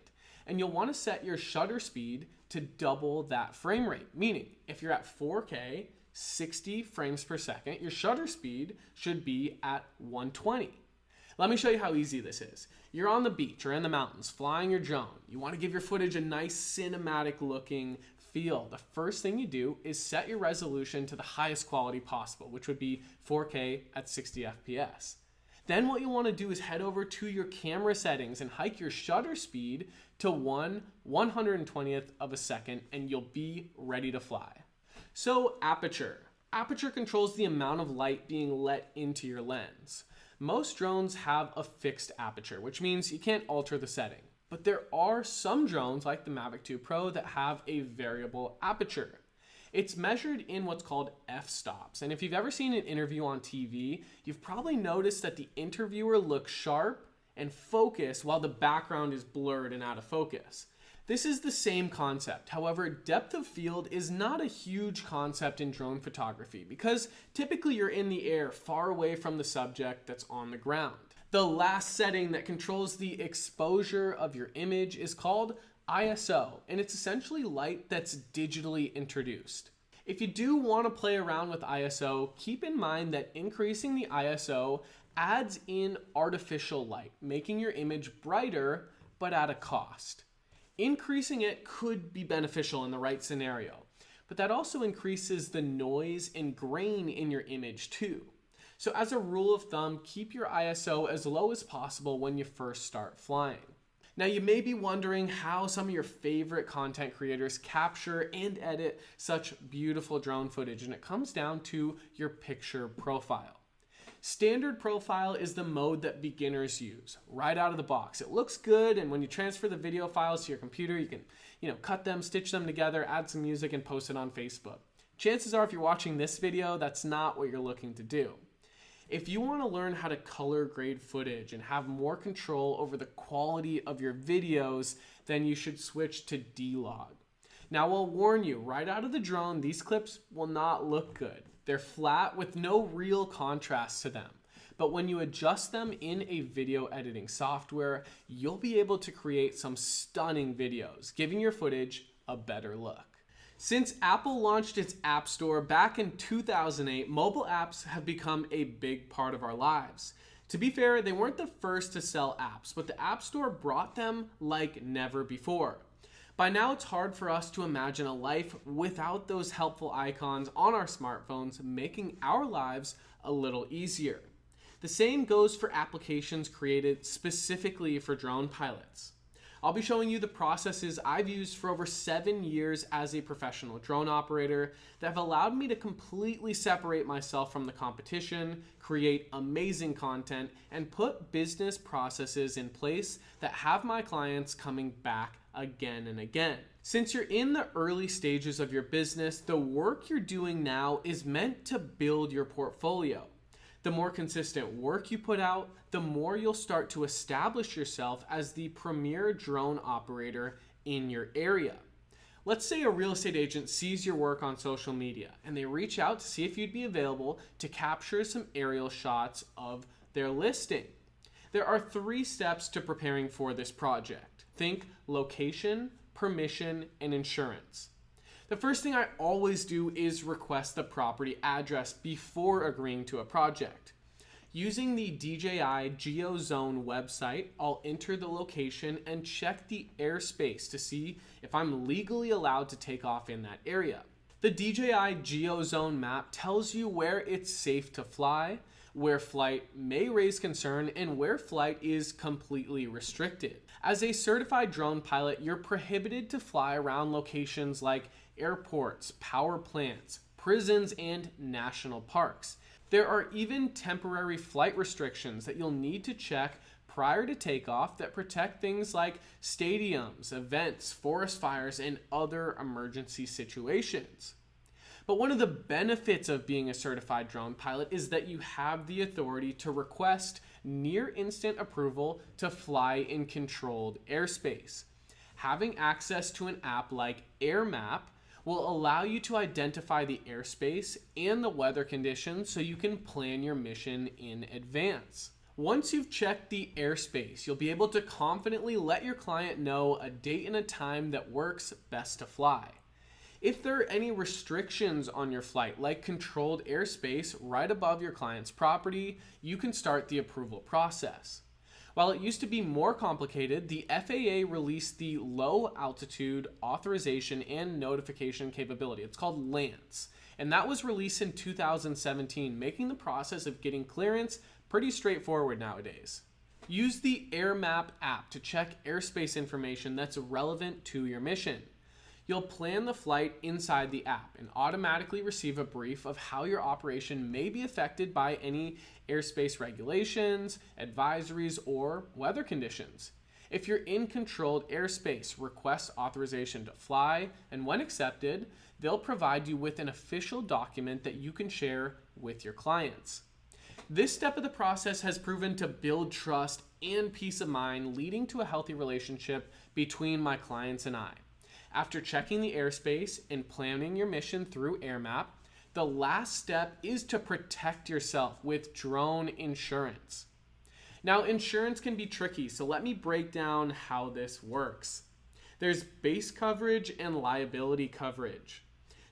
And you'll want to set your shutter speed to double that frame rate, meaning if you're at 4K, 60 frames per second, your shutter speed should be at 120. Let me show you how easy this is. You're on the beach or in the mountains flying your drone. You want to give your footage a nice cinematic looking feel. The first thing you do is set your resolution to the highest quality possible, which would be 4K at 60 FPS. Then what you want to do is head over to your camera settings and hike your shutter speed to 1/120th of a second, and you'll be ready to fly. So Aperture. Aperture controls the amount of light being let into your lens. Most drones have a fixed aperture, which means you can't alter the setting. But there are some drones like the Mavic 2 Pro that have a variable aperture. It's measured in what's called f-stops. And if you've ever seen an interview on TV, you've probably noticed that the interviewer looks sharp and focused while the background is blurred and out of focus. This is the same concept. However, depth of field is not a huge concept in drone photography because typically you're in the air far away from the subject that's on the ground. The last setting that controls the exposure of your image is called ISO, and it's essentially light that's digitally introduced. If you do want to play around with ISO, keep in mind that increasing the ISO adds in artificial light, making your image brighter, but at a cost. Increasing it could be beneficial in the right scenario, but that also increases the noise and grain in your image too. So as a rule of thumb, keep your ISO as low as possible when you first start flying. Now you may be wondering how some of your favorite content creators capture and edit such beautiful drone footage, and it comes down to your picture profile. Standard profile is the mode that beginners use right out of the box. It looks good, and when you transfer the video files to your computer, you can cut them, stitch them together, add some music, and post it on Facebook. Chances are if you're watching this video, that's not what you're looking to do. If you want to learn how to color grade footage and have more control over the quality of your videos, then you should switch to D-Log. Now I'll warn you, right out of the drone, these clips will not look good. They're flat with no real contrast to them. But when you adjust them in a video editing software, you'll be able to create some stunning videos, giving your footage a better look. Since Apple launched its App Store back in 2008, mobile apps have become a big part of our lives. To be fair, they weren't the first to sell apps, but the App Store brought them like never before. By now, it's hard for us to imagine a life without those helpful icons on our smartphones, making our lives a little easier. The same goes for applications created specifically for drone pilots. I'll be showing you the processes I've used for over 7 years as a professional drone operator that have allowed me to completely separate myself from the competition, create amazing content, and put business processes in place that have my clients coming back again and again. Since you're in the early stages of your business, the work you're doing now is meant to build your portfolio. The more consistent work you put out, the more you'll start to establish yourself as the premier drone operator in your area. Let's say a real estate agent sees your work on social media and they reach out to see if you'd be available to capture some aerial shots of their listing. There are 3 steps to preparing for this project. Think location, permission, and insurance. The first thing I always do is request the property address before agreeing to a project. Using the DJI GeoZone website, I'll enter the location and check the airspace to see if I'm legally allowed to take off in that area. The DJI GeoZone map tells you where it's safe to fly, where flight may raise concern, and where flight is completely restricted. As a certified drone pilot, you're prohibited to fly around locations like airports, power plants, prisons, and national parks. There are even temporary flight restrictions that you'll need to check prior to takeoff that protect things like stadiums, events, forest fires, and other emergency situations. But one of the benefits of being a certified drone pilot is that you have the authority to request near instant approval to fly in controlled airspace. Having access to an app like Air Map will allow you to identify the airspace and the weather conditions so you can plan your mission in advance. Once you've checked the airspace, you'll be able to confidently let your client know a date and a time that works best to fly. If there are any restrictions on your flight, like controlled airspace right above your client's property, you can start the approval process. While it used to be more complicated, the FAA released the Low Altitude Authorization and Notification capability. It's called LANC, and that was released in 2017, making the process of getting clearance pretty straightforward nowadays. Use the AirMap app to check airspace information that's relevant to your mission. You'll plan the flight inside the app and automatically receive a brief of how your operation may be affected by any airspace regulations, advisories, or weather conditions. If you're in controlled airspace, request authorization to fly, and when accepted, they'll provide you with an official document that you can share with your clients. This step of the process has proven to build trust and peace of mind, leading to a healthy relationship between my clients and I. After checking the airspace and planning your mission through AirMap, the last step is to protect yourself with drone insurance. Now, insurance can be tricky, so let me break down how this works. There's base coverage and liability coverage.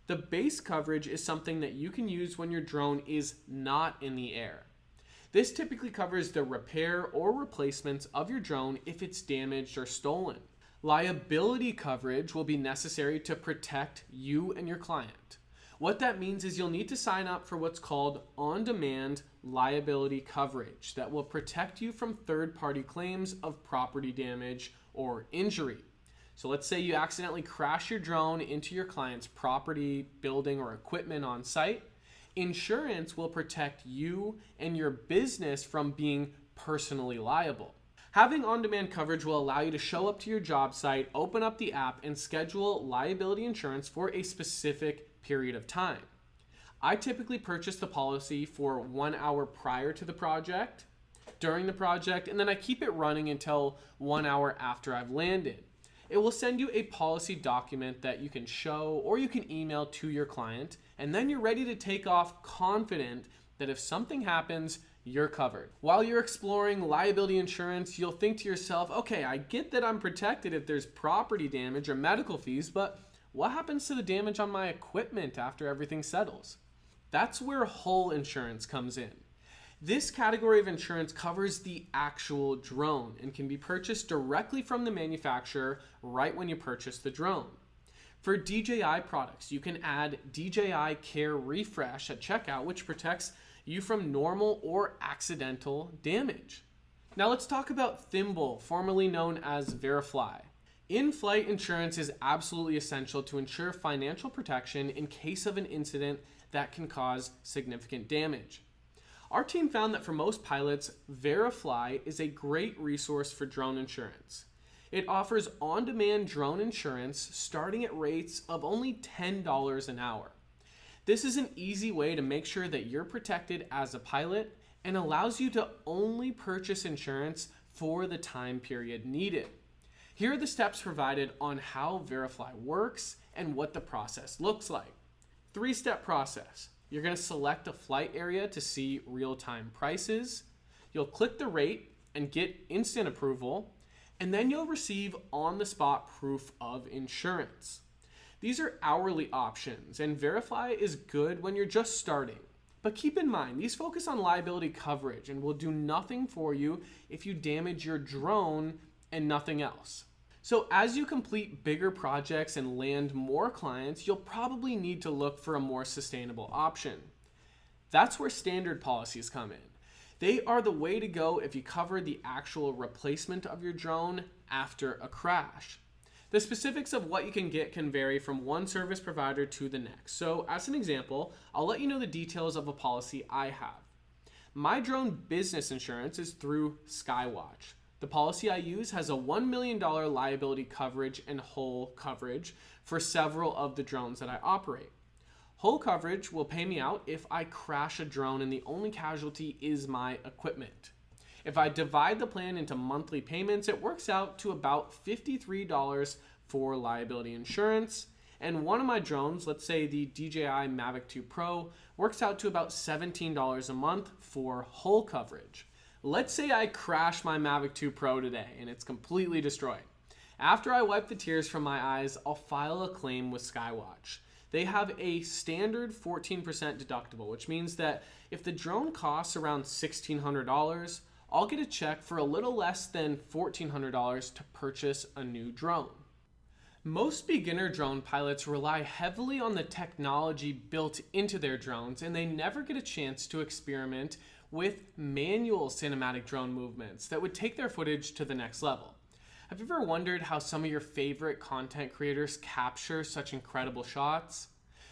The base coverage is something that you can use when your drone is not in the air. This typically covers the repair or replacements of your drone if it's damaged or stolen. Liability coverage will be necessary to protect you and your client. What that means is you'll need to sign up for what's called on-demand liability coverage that will protect you from third-party claims of property damage or injury. So let's say you accidentally crash your drone into your client's property, building, or equipment on site. Insurance will protect you and your business from being personally liable. Having on-demand coverage will allow you to show up to your job site, open up the app, and schedule liability insurance for a specific period of time. I typically purchase the policy for 1 hour prior to the project, during the project, and then I keep it running until 1 hour after I've landed. It will send you a policy document that you can show or you can email to your client, and then you're ready to take off confident that if something happens, you're covered. While you're exploring liability insurance, you'll think to yourself, okay, I get that I'm protected if there's property damage or medical fees, but what happens to the damage on my equipment after everything settles? That's where hull insurance comes in. This category of insurance covers the actual drone and can be purchased directly from the manufacturer right when you purchase the drone. For DJI products, you can add DJI Care Refresh at checkout, which protects you from normal or accidental damage. Now let's talk about Thimble, formerly known as Verifly. In-flight insurance is absolutely essential to ensure financial protection in case of an incident that can cause significant damage. Our team found that for most pilots, Verifly is a great resource for drone insurance. It offers on-demand drone insurance starting at rates of only $10 an hour. This is an easy way to make sure that you're protected as a pilot and allows you to only purchase insurance for the time period needed. Here are the steps provided on how Verifly works and what the process looks like. 3-step process. You're going to select a flight area to see real-time prices. You'll click the rate and get instant approval, and then you'll receive on-the-spot proof of insurance. These are hourly options, and Verifly is good when you're just starting. But keep in mind, these focus on liability coverage and will do nothing for you if you damage your drone and nothing else. So as you complete bigger projects and land more clients, you'll probably need to look for a more sustainable option. That's where standard policies come in. They are the way to go if you cover the actual replacement of your drone after a crash. The specifics of what you can get can vary from one service provider to the next. So as an example, I'll let you know the details of a policy I have. My drone business insurance is through Skywatch. The policy I use has a $1 million liability coverage and whole coverage for several of the drones that I operate. Whole coverage will pay me out if I crash a drone and the only casualty is my equipment. If I divide the plan into monthly payments, it works out to about $53 for liability insurance. And one of my drones, let's say the DJI Mavic 2 Pro, works out to about $17 a month for whole coverage. Let's say I crash my Mavic 2 Pro today and it's completely destroyed. After I wipe the tears from my eyes, I'll file a claim with Skywatch. They have a standard 14% deductible, which means that if the drone costs around $1,600, I'll get a check for a little less than $1,400 to purchase a new drone. Most beginner drone pilots rely heavily on the technology built into their drones, and they never get a chance to experiment with manual cinematic drone movements that would take their footage to the next level. Have you ever wondered how some of your favorite content creators capture such incredible shots?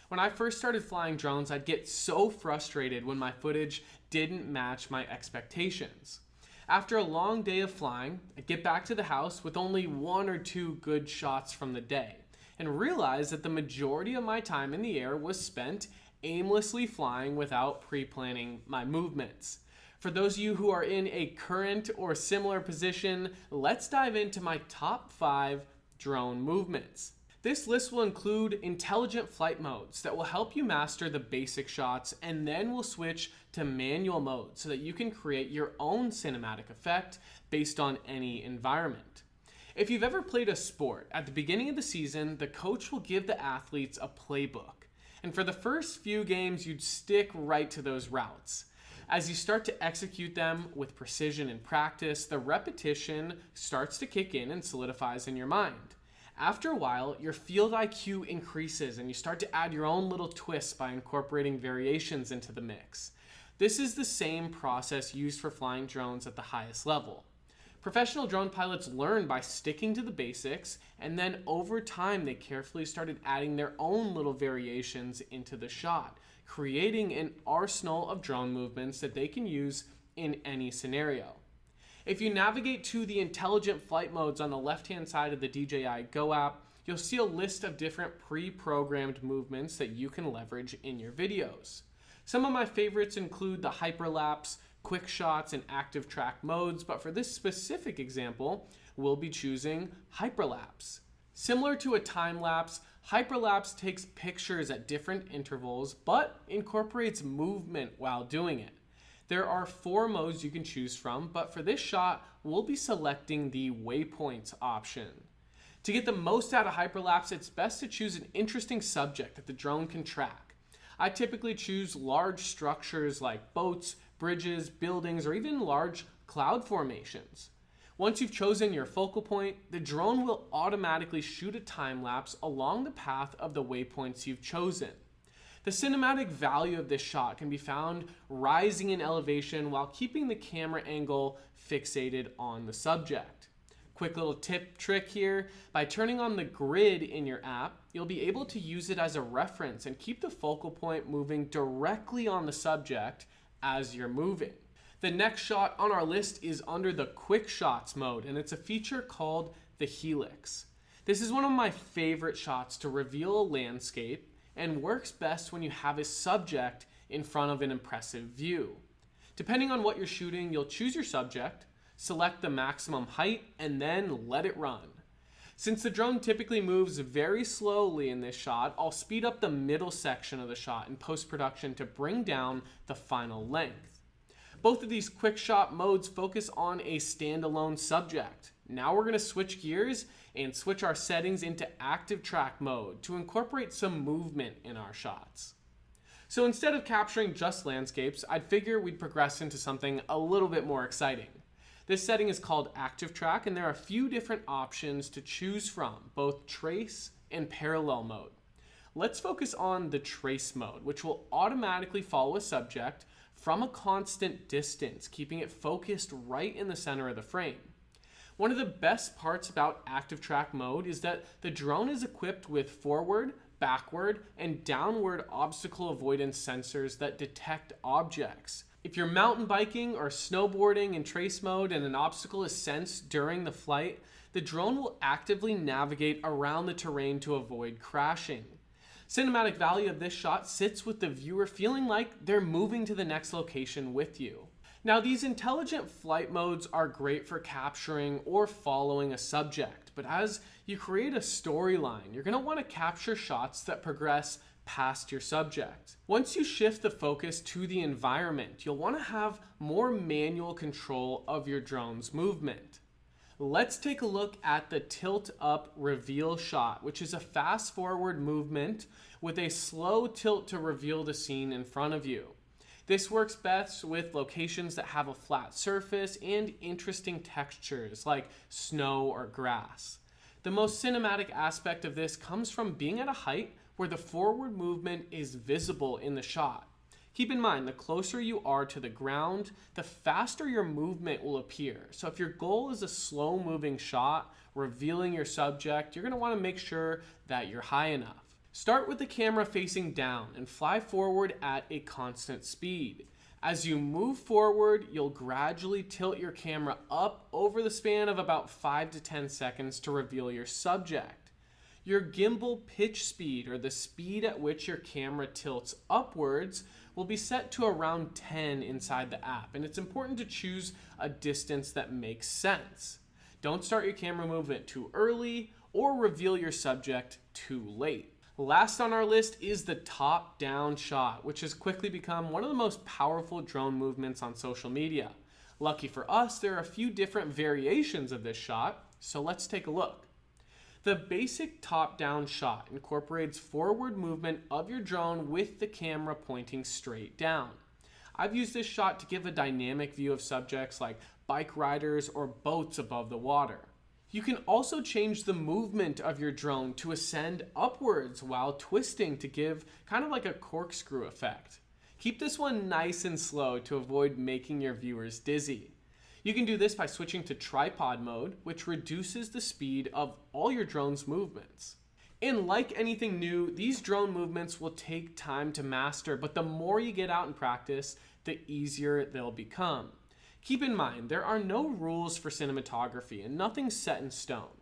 When I first started flying drones, I'd get so frustrated when my footage didn't match my expectations. After a long day of flying, I'd get back to the house with only 1 or 2 good shots from the day and realize that the majority of my time in the air was spent aimlessly flying without pre-planning my movements. For those of you who are in a current or similar position, let's dive into my top 5 drone movements. This list will include intelligent flight modes that will help you master the basic shots, and then we'll switch to manual mode so that you can create your own cinematic effect based on any environment. If you've ever played a sport, at the beginning of the season, the coach will give the athletes a playbook. And for the first few games, you'd stick right to those routes. As you start to execute them with precision and practice, the repetition starts to kick in and solidifies in your mind. After a while, your field IQ increases and you start to add your own little twists by incorporating variations into the mix. This is the same process used for flying drones at the highest level. Professional drone pilots learn by sticking to the basics, and then over time they carefully started adding their own little variations into the shot, creating an arsenal of drone movements that they can use in any scenario. If you navigate to the intelligent flight modes on the left-hand side of the DJI Go app, you'll see a list of different pre-programmed movements that you can leverage in your videos. Some of my favorites include the hyperlapse, quick shots, and active track modes, but for this specific example, we'll be choosing hyperlapse. Similar to a time lapse, hyperlapse takes pictures at different intervals, but incorporates movement while doing it. There are 4 modes you can choose from, but for this shot, we'll be selecting the waypoints option. To get the most out of hyperlapse, it's best to choose an interesting subject that the drone can track. I typically choose large structures like boats, bridges, buildings, or even large cloud formations. Once you've chosen your focal point, the drone will automatically shoot a time lapse along the path of the waypoints you've chosen. The cinematic value of this shot can be found rising in elevation while keeping the camera angle fixated on the subject. Quick little trick here, by turning on the grid in your app, you'll be able to use it as a reference and keep the focal point moving directly on the subject as you're moving. The next shot on our list is under the quick shots mode, and it's a feature called the helix. This is one of my favorite shots to reveal a landscape and works best when you have a subject in front of an impressive view. Depending on what you're shooting, you'll choose your subject, select the maximum height, and then let it run. Since the drone typically moves very slowly in this shot, I'll speed up the middle section of the shot in post-production to bring down the final length. Both of these quick shot modes focus on a standalone subject. Now we're going to switch gears and switch our settings into active track mode to incorporate some movement in our shots. So instead of capturing just landscapes, I'd figure we'd progress into something a little bit more exciting. This setting is called Active Track, and there are a few different options to choose from, both trace and parallel mode. Let's focus on the trace mode, which will automatically follow a subject from a constant distance, keeping it focused right in the center of the frame. One of the best parts about Active Track mode is that the drone is equipped with forward, backward, and downward obstacle avoidance sensors that detect objects. If you're mountain biking or snowboarding in trace mode and an obstacle is sensed during the flight, the drone will actively navigate around the terrain to avoid crashing. Cinematic value of this shot sits with the viewer feeling like they're moving to the next location with you. Now, these intelligent flight modes are great for capturing or following a subject, but as you create a storyline, you're going to want to capture shots that progress past your subject. Once you shift the focus to the environment, you'll want to have more manual control of your drone's movement. Let's take a look at the tilt up reveal shot, which is a fast forward movement with a slow tilt to reveal the scene in front of you. This works best with locations that have a flat surface and interesting textures like snow or grass. The most cinematic aspect of this comes from being at a height where the forward movement is visible in the shot. Keep in mind, the closer you are to the ground, the faster your movement will appear. So if your goal is a slow moving shot, revealing your subject, you're going to want to make sure that you're high enough. Start with the camera facing down and fly forward at a constant speed. As you move forward, you'll gradually tilt your camera up over the span of about 5 to 10 seconds to reveal your subject. Your gimbal pitch speed, or the speed at which your camera tilts upwards, will be set to around 10 inside the app, and it's important to choose a distance that makes sense. Don't start your camera movement too early or reveal your subject too late. Last on our list is the top-down shot, which has quickly become one of the most powerful drone movements on social media. Lucky for us, there are a few different variations of this shot, so let's take a look. The basic top-down shot incorporates forward movement of your drone with the camera pointing straight down. I've used this shot to give a dynamic view of subjects like bike riders or boats above the water. You can also change the movement of your drone to ascend upwards while twisting to give kind of like a corkscrew effect. Keep this one nice and slow to avoid making your viewers dizzy. You can do this by switching to tripod mode, which reduces the speed of all your drone's movements. And like anything new, these drone movements will take time to master, but the more you get out and practice, the easier they'll become. Keep in mind, there are no rules for cinematography and nothing's set in stone.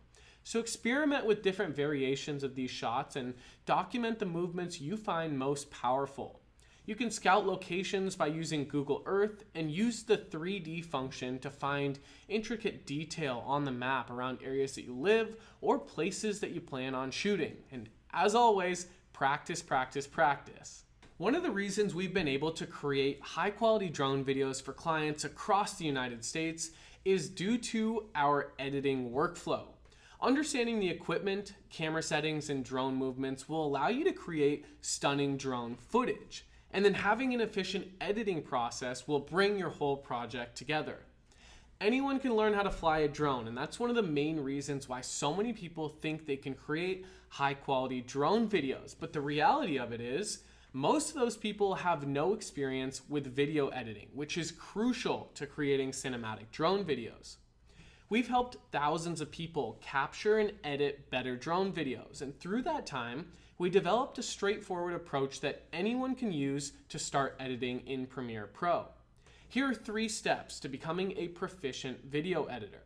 So experiment with different variations of these shots and document the movements you find most powerful. You can scout locations by using Google Earth and use the 3D function to find intricate detail on the map around areas that you live or places that you plan on shooting. And as always, practice, practice, practice. One of the reasons we've been able to create high-quality drone videos for clients across the United States is due to our editing workflow. Understanding the equipment, camera settings, and drone movements will allow you to create stunning drone footage. And then having an efficient editing process will bring your whole project together. Anyone can learn how to fly a drone, and that's one of the main reasons why so many people think they can create high-quality drone videos. But the reality of it is, most of those people have no experience with video editing, which is crucial to creating cinematic drone videos. We've helped thousands of people capture and edit better drone videos, and through that time, we developed a straightforward approach that anyone can use to start editing in Premiere Pro. Here are 3 steps to becoming a proficient video editor.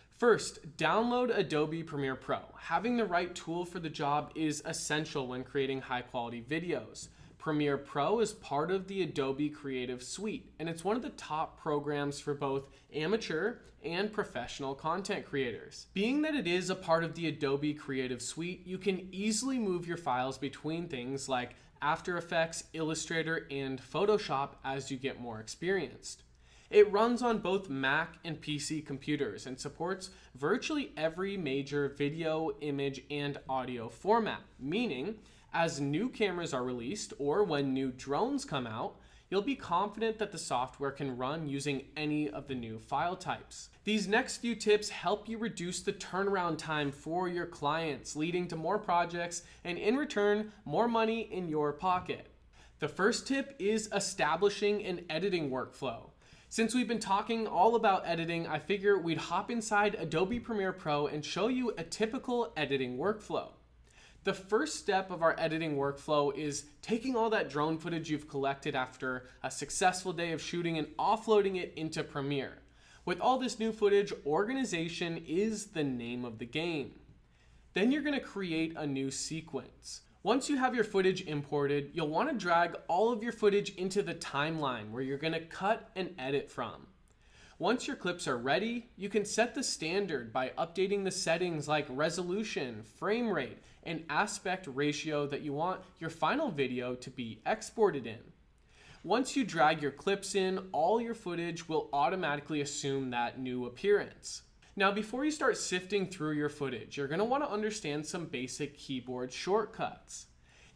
First, download Adobe Premiere Pro. Having the right tool for the job is essential when creating high-quality videos. Premiere Pro is part of the Adobe Creative Suite, and it's one of the top programs for both amateur and professional content creators. Being that it is a part of the Adobe Creative Suite, you can easily move your files between things like After Effects, Illustrator, and Photoshop as you get more experienced. It runs on both Mac and PC computers and supports virtually every major video, image, and audio format, meaning As new cameras are released or when new drones come out, you'll be confident that the software can run using any of the new file types. These next few tips help you reduce the turnaround time for your clients, leading to more projects and in return, more money in your pocket. The first tip is establishing an editing workflow. Since we've been talking all about editing, I figure we'd hop inside Adobe Premiere Pro and show you a typical editing workflow. The first step of our editing workflow is taking all that drone footage you've collected after a successful day of shooting and offloading it into Premiere. With all this new footage, organization is the name of the game. Then you're going to create a new sequence. Once you have your footage imported, you'll want to drag all of your footage into the timeline where you're going to cut and edit from. Once your clips are ready, you can set the standard by updating the settings like resolution, frame rate, and aspect ratio that you want your final video to be exported in. Once you drag your clips in, all your footage will automatically assume that new appearance. Now, before you start sifting through your footage, you're going to want to understand some basic keyboard shortcuts.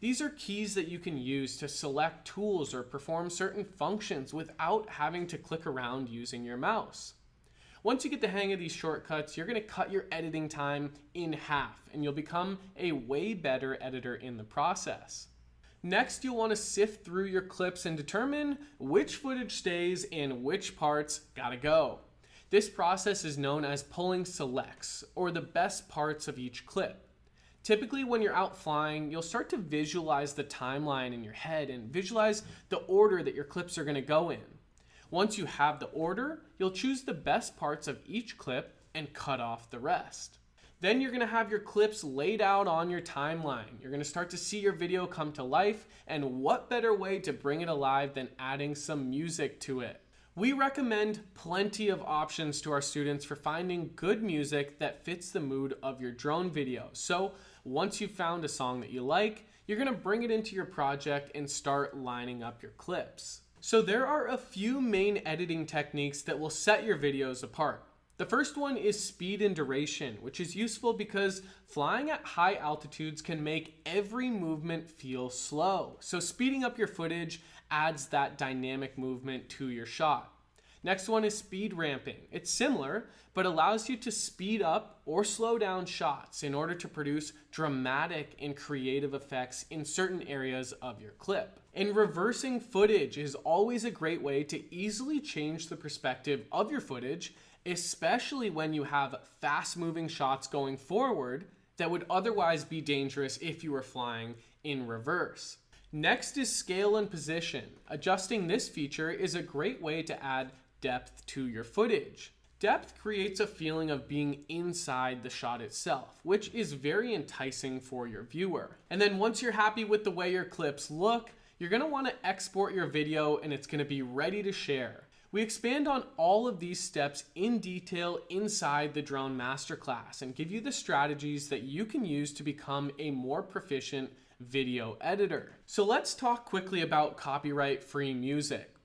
These are keys that you can use to select tools or perform certain functions without having to click around using your mouse. Once you get the hang of these shortcuts, you're going to cut your editing time in half, and you'll become a way better editor in the process. Next, you'll want to sift through your clips and determine which footage stays and which parts gotta go. This process is known as pulling selects, or the best parts of each clip. Typically, when you're out flying, you'll start to visualize the timeline in your head and visualize the order that your clips are going to go in. Once you have the order, you'll choose the best parts of each clip and cut off the rest. Then you're going to have your clips laid out on your timeline. You're going to start to see your video come to life, and what better way to bring it alive than adding some music to it? We recommend plenty of options to our students for finding good music that fits the mood of your drone video. So once you've found a song that you like, you're going to bring it into your project and start lining up your clips. So there are a few main editing techniques that will set your videos apart. The first one is speed and duration, which is useful because flying at high altitudes can make every movement feel slow. So speeding up your footage adds that dynamic movement to your shot. Next one is speed ramping. It's similar, but allows you to speed up or slow down shots in order to produce dramatic and creative effects in certain areas of your clip. And reversing footage is always a great way to easily change the perspective of your footage, especially when you have fast-moving shots going forward that would otherwise be dangerous if you were flying in reverse. Next is scale and position. Adjusting this feature is a great way to add depth to your footage. Depth creates a feeling of being inside the shot itself, which is very enticing for your viewer. And then once you're happy with the way your clips look, you're going to want to export your video and it's going to be ready to share. We expand on all of these steps in detail inside the drone masterclass and give you the strategies that you can use to become a more proficient video editor. So let's talk quickly about copyright-free music.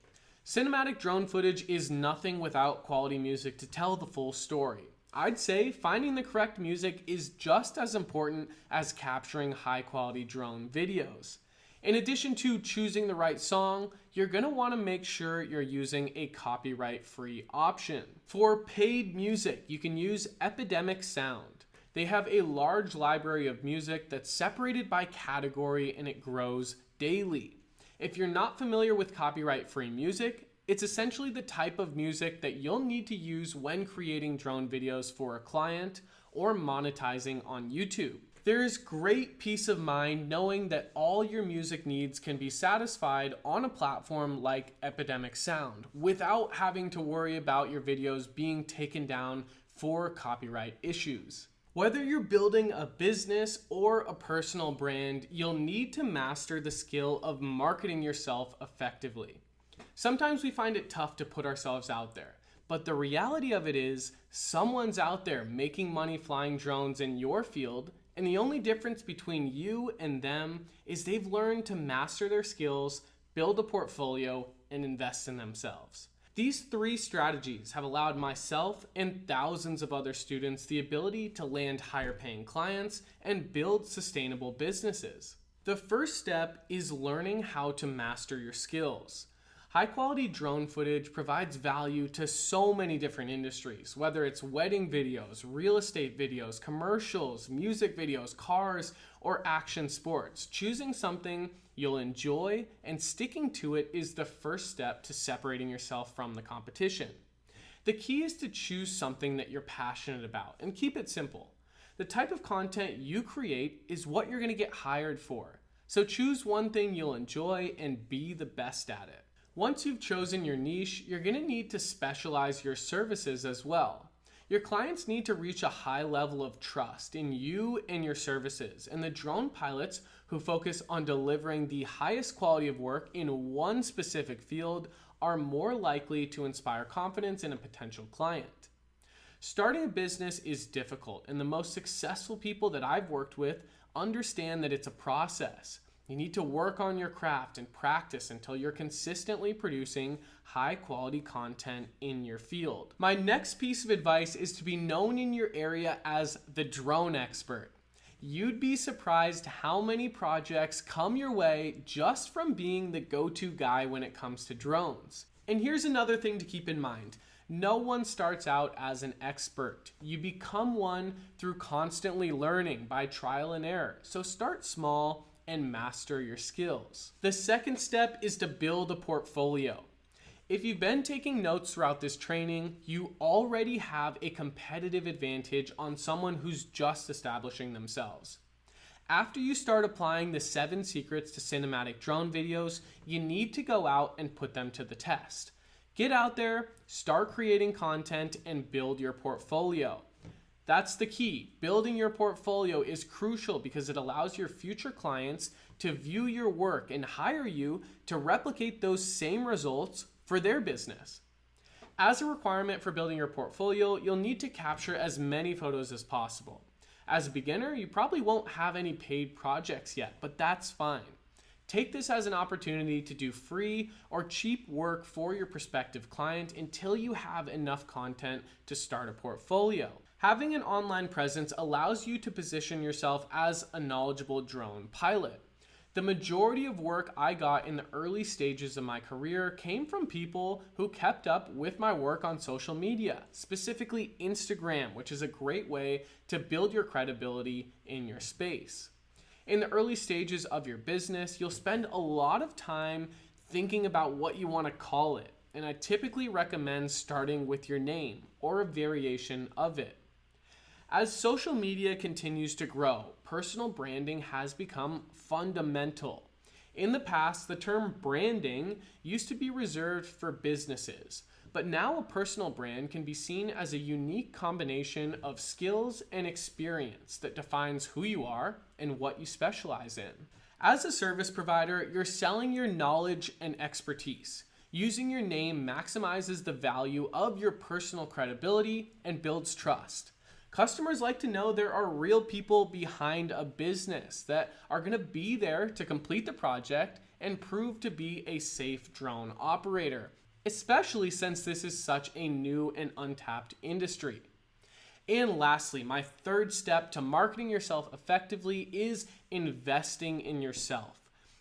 Cinematic drone footage is nothing without quality music to tell the full story. I'd say finding the correct music is just as important as capturing high-quality drone videos. In addition to choosing the right song, you're going to want to make sure you're using a copyright-free option. For paid music, you can use Epidemic Sound. They have a large library of music that's separated by category and it grows daily. If you're not familiar with copyright-free music, it's essentially the type of music that you'll need to use when creating drone videos for a client or monetizing on YouTube. There is great peace of mind knowing that all your music needs can be satisfied on a platform like Epidemic Sound without having to worry about your videos being taken down for copyright issues. Whether you're building a business or a personal brand, you'll need to master the skill of marketing yourself effectively. Sometimes we find it tough to put ourselves out there, but the reality of it is someone's out there making money flying drones in your field, and the only difference between you and them is they've learned to master their skills, build a portfolio, and invest in themselves. These three strategies have allowed myself and thousands of other students the ability to land higher paying clients and build sustainable businesses. The first step is learning how to master your skills. High-quality drone footage provides value to so many different industries, whether it's wedding videos, real estate videos, commercials, music videos, cars, or action sports. Choosing something you'll enjoy and sticking to it is the first step to separating yourself from the competition. The key is to choose something that you're passionate about and keep it simple. The type of content you create is what you're going to get hired for. So choose one thing you'll enjoy and be the best at it. Once you've chosen your niche, you're going to need to specialize your services as well. Your clients need to reach a high level of trust in you and your services, and the drone pilots who focus on delivering the highest quality of work in one specific field are more likely to inspire confidence in a potential client. Starting a business is difficult, and the most successful people that I've worked with understand that it's a process. You need to work on your craft and practice until you're consistently producing high quality content in your field. My next piece of advice is to be known in your area as the drone expert. You'd be surprised how many projects come your way just from being the go-to guy when it comes to drones. And here's another thing to keep in mind. No one starts out as an expert. You become one through constantly learning by trial and error. So start small and master your skills. The second step is to build a portfolio. If you've been taking notes throughout this training, you already have a competitive advantage on someone who's just establishing themselves. After you start applying the 7 secrets to cinematic drone videos, you need to go out and put them to the test. Get out there, start creating content, and build your portfolio. That's the key. Building your portfolio is crucial because it allows your future clients to view your work and hire you to replicate those same results for their business. As a requirement for building your portfolio, you'll need to capture as many photos as possible. As a beginner, you probably won't have any paid projects yet, but that's fine. Take this as an opportunity to do free or cheap work for your prospective client until you have enough content to start a portfolio. Having an online presence allows you to position yourself as a knowledgeable drone pilot. The majority of work I got in the early stages of my career came from people who kept up with my work on social media, specifically Instagram, which is a great way to build your credibility in your space. In the early stages of your business, you'll spend a lot of time thinking about what you want to call it, and I typically recommend starting with your name or a variation of it. As social media continues to grow, personal branding has become fundamental. In the past, the term branding used to be reserved for businesses, but now a personal brand can be seen as a unique combination of skills and experience that defines who you are and what you specialize in. As a service provider, you're selling your knowledge and expertise. Using your name maximizes the value of your personal credibility and builds trust. Customers like to know there are real people behind a business that are going to be there to complete the project and prove to be a safe drone operator, especially since this is such a new and untapped industry. And lastly, my third step to marketing yourself effectively is investing in yourself.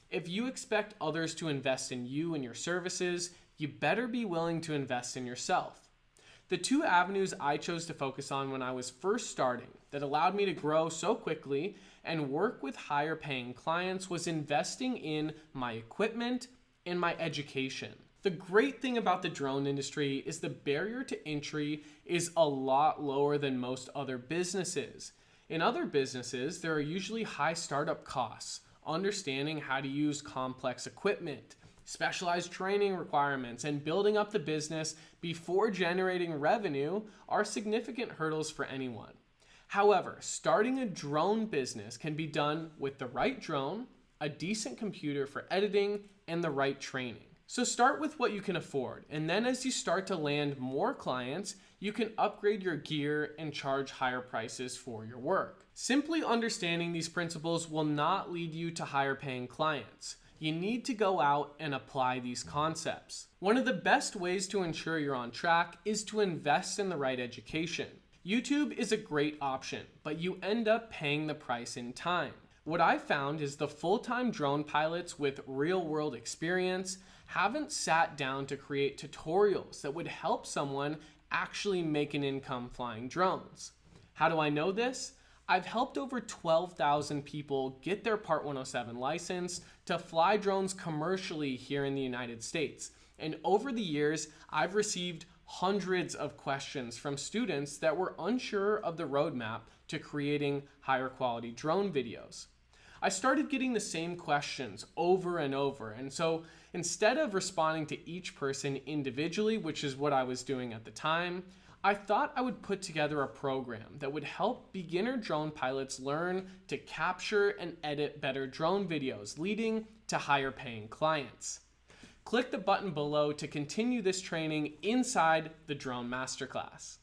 If you expect others to invest in you and your services, you better be willing to invest in yourself. The 2 avenues I chose to focus on when I was first starting that allowed me to grow so quickly and work with higher paying clients was investing in my equipment and my education. The great thing about the drone industry is the barrier to entry is a lot lower than most other businesses. In other businesses, there are usually high startup costs, understanding how to use complex equipment, specialized training requirements, and building up the business before generating revenue are significant hurdles for anyone. However, starting a drone business can be done with the right drone, a decent computer for editing, and the right training. So start with what you can afford, and then as you start to land more clients, you can upgrade your gear and charge higher prices for your work. Simply understanding these principles will not lead you to higher paying clients. You need to go out and apply these concepts. One of the best ways to ensure you're on track is to invest in the right education. YouTube is a great option, but you end up paying the price in time. What I found is the full-time drone pilots with real-world experience haven't sat down to create tutorials that would help someone actually make an income flying drones. How do I know this? I've helped over 12,000 people get their Part 107 license to fly drones commercially here in the United States. And over the years, I've received hundreds of questions from students that were unsure of the roadmap to creating higher quality drone videos. I started getting the same questions over and over, and so instead of responding to each person individually, which is what I was doing at the time, I thought I would put together a program that would help beginner drone pilots learn to capture and edit better drone videos, leading to higher paying clients. Click the button below to continue this training inside the Drone Masterclass.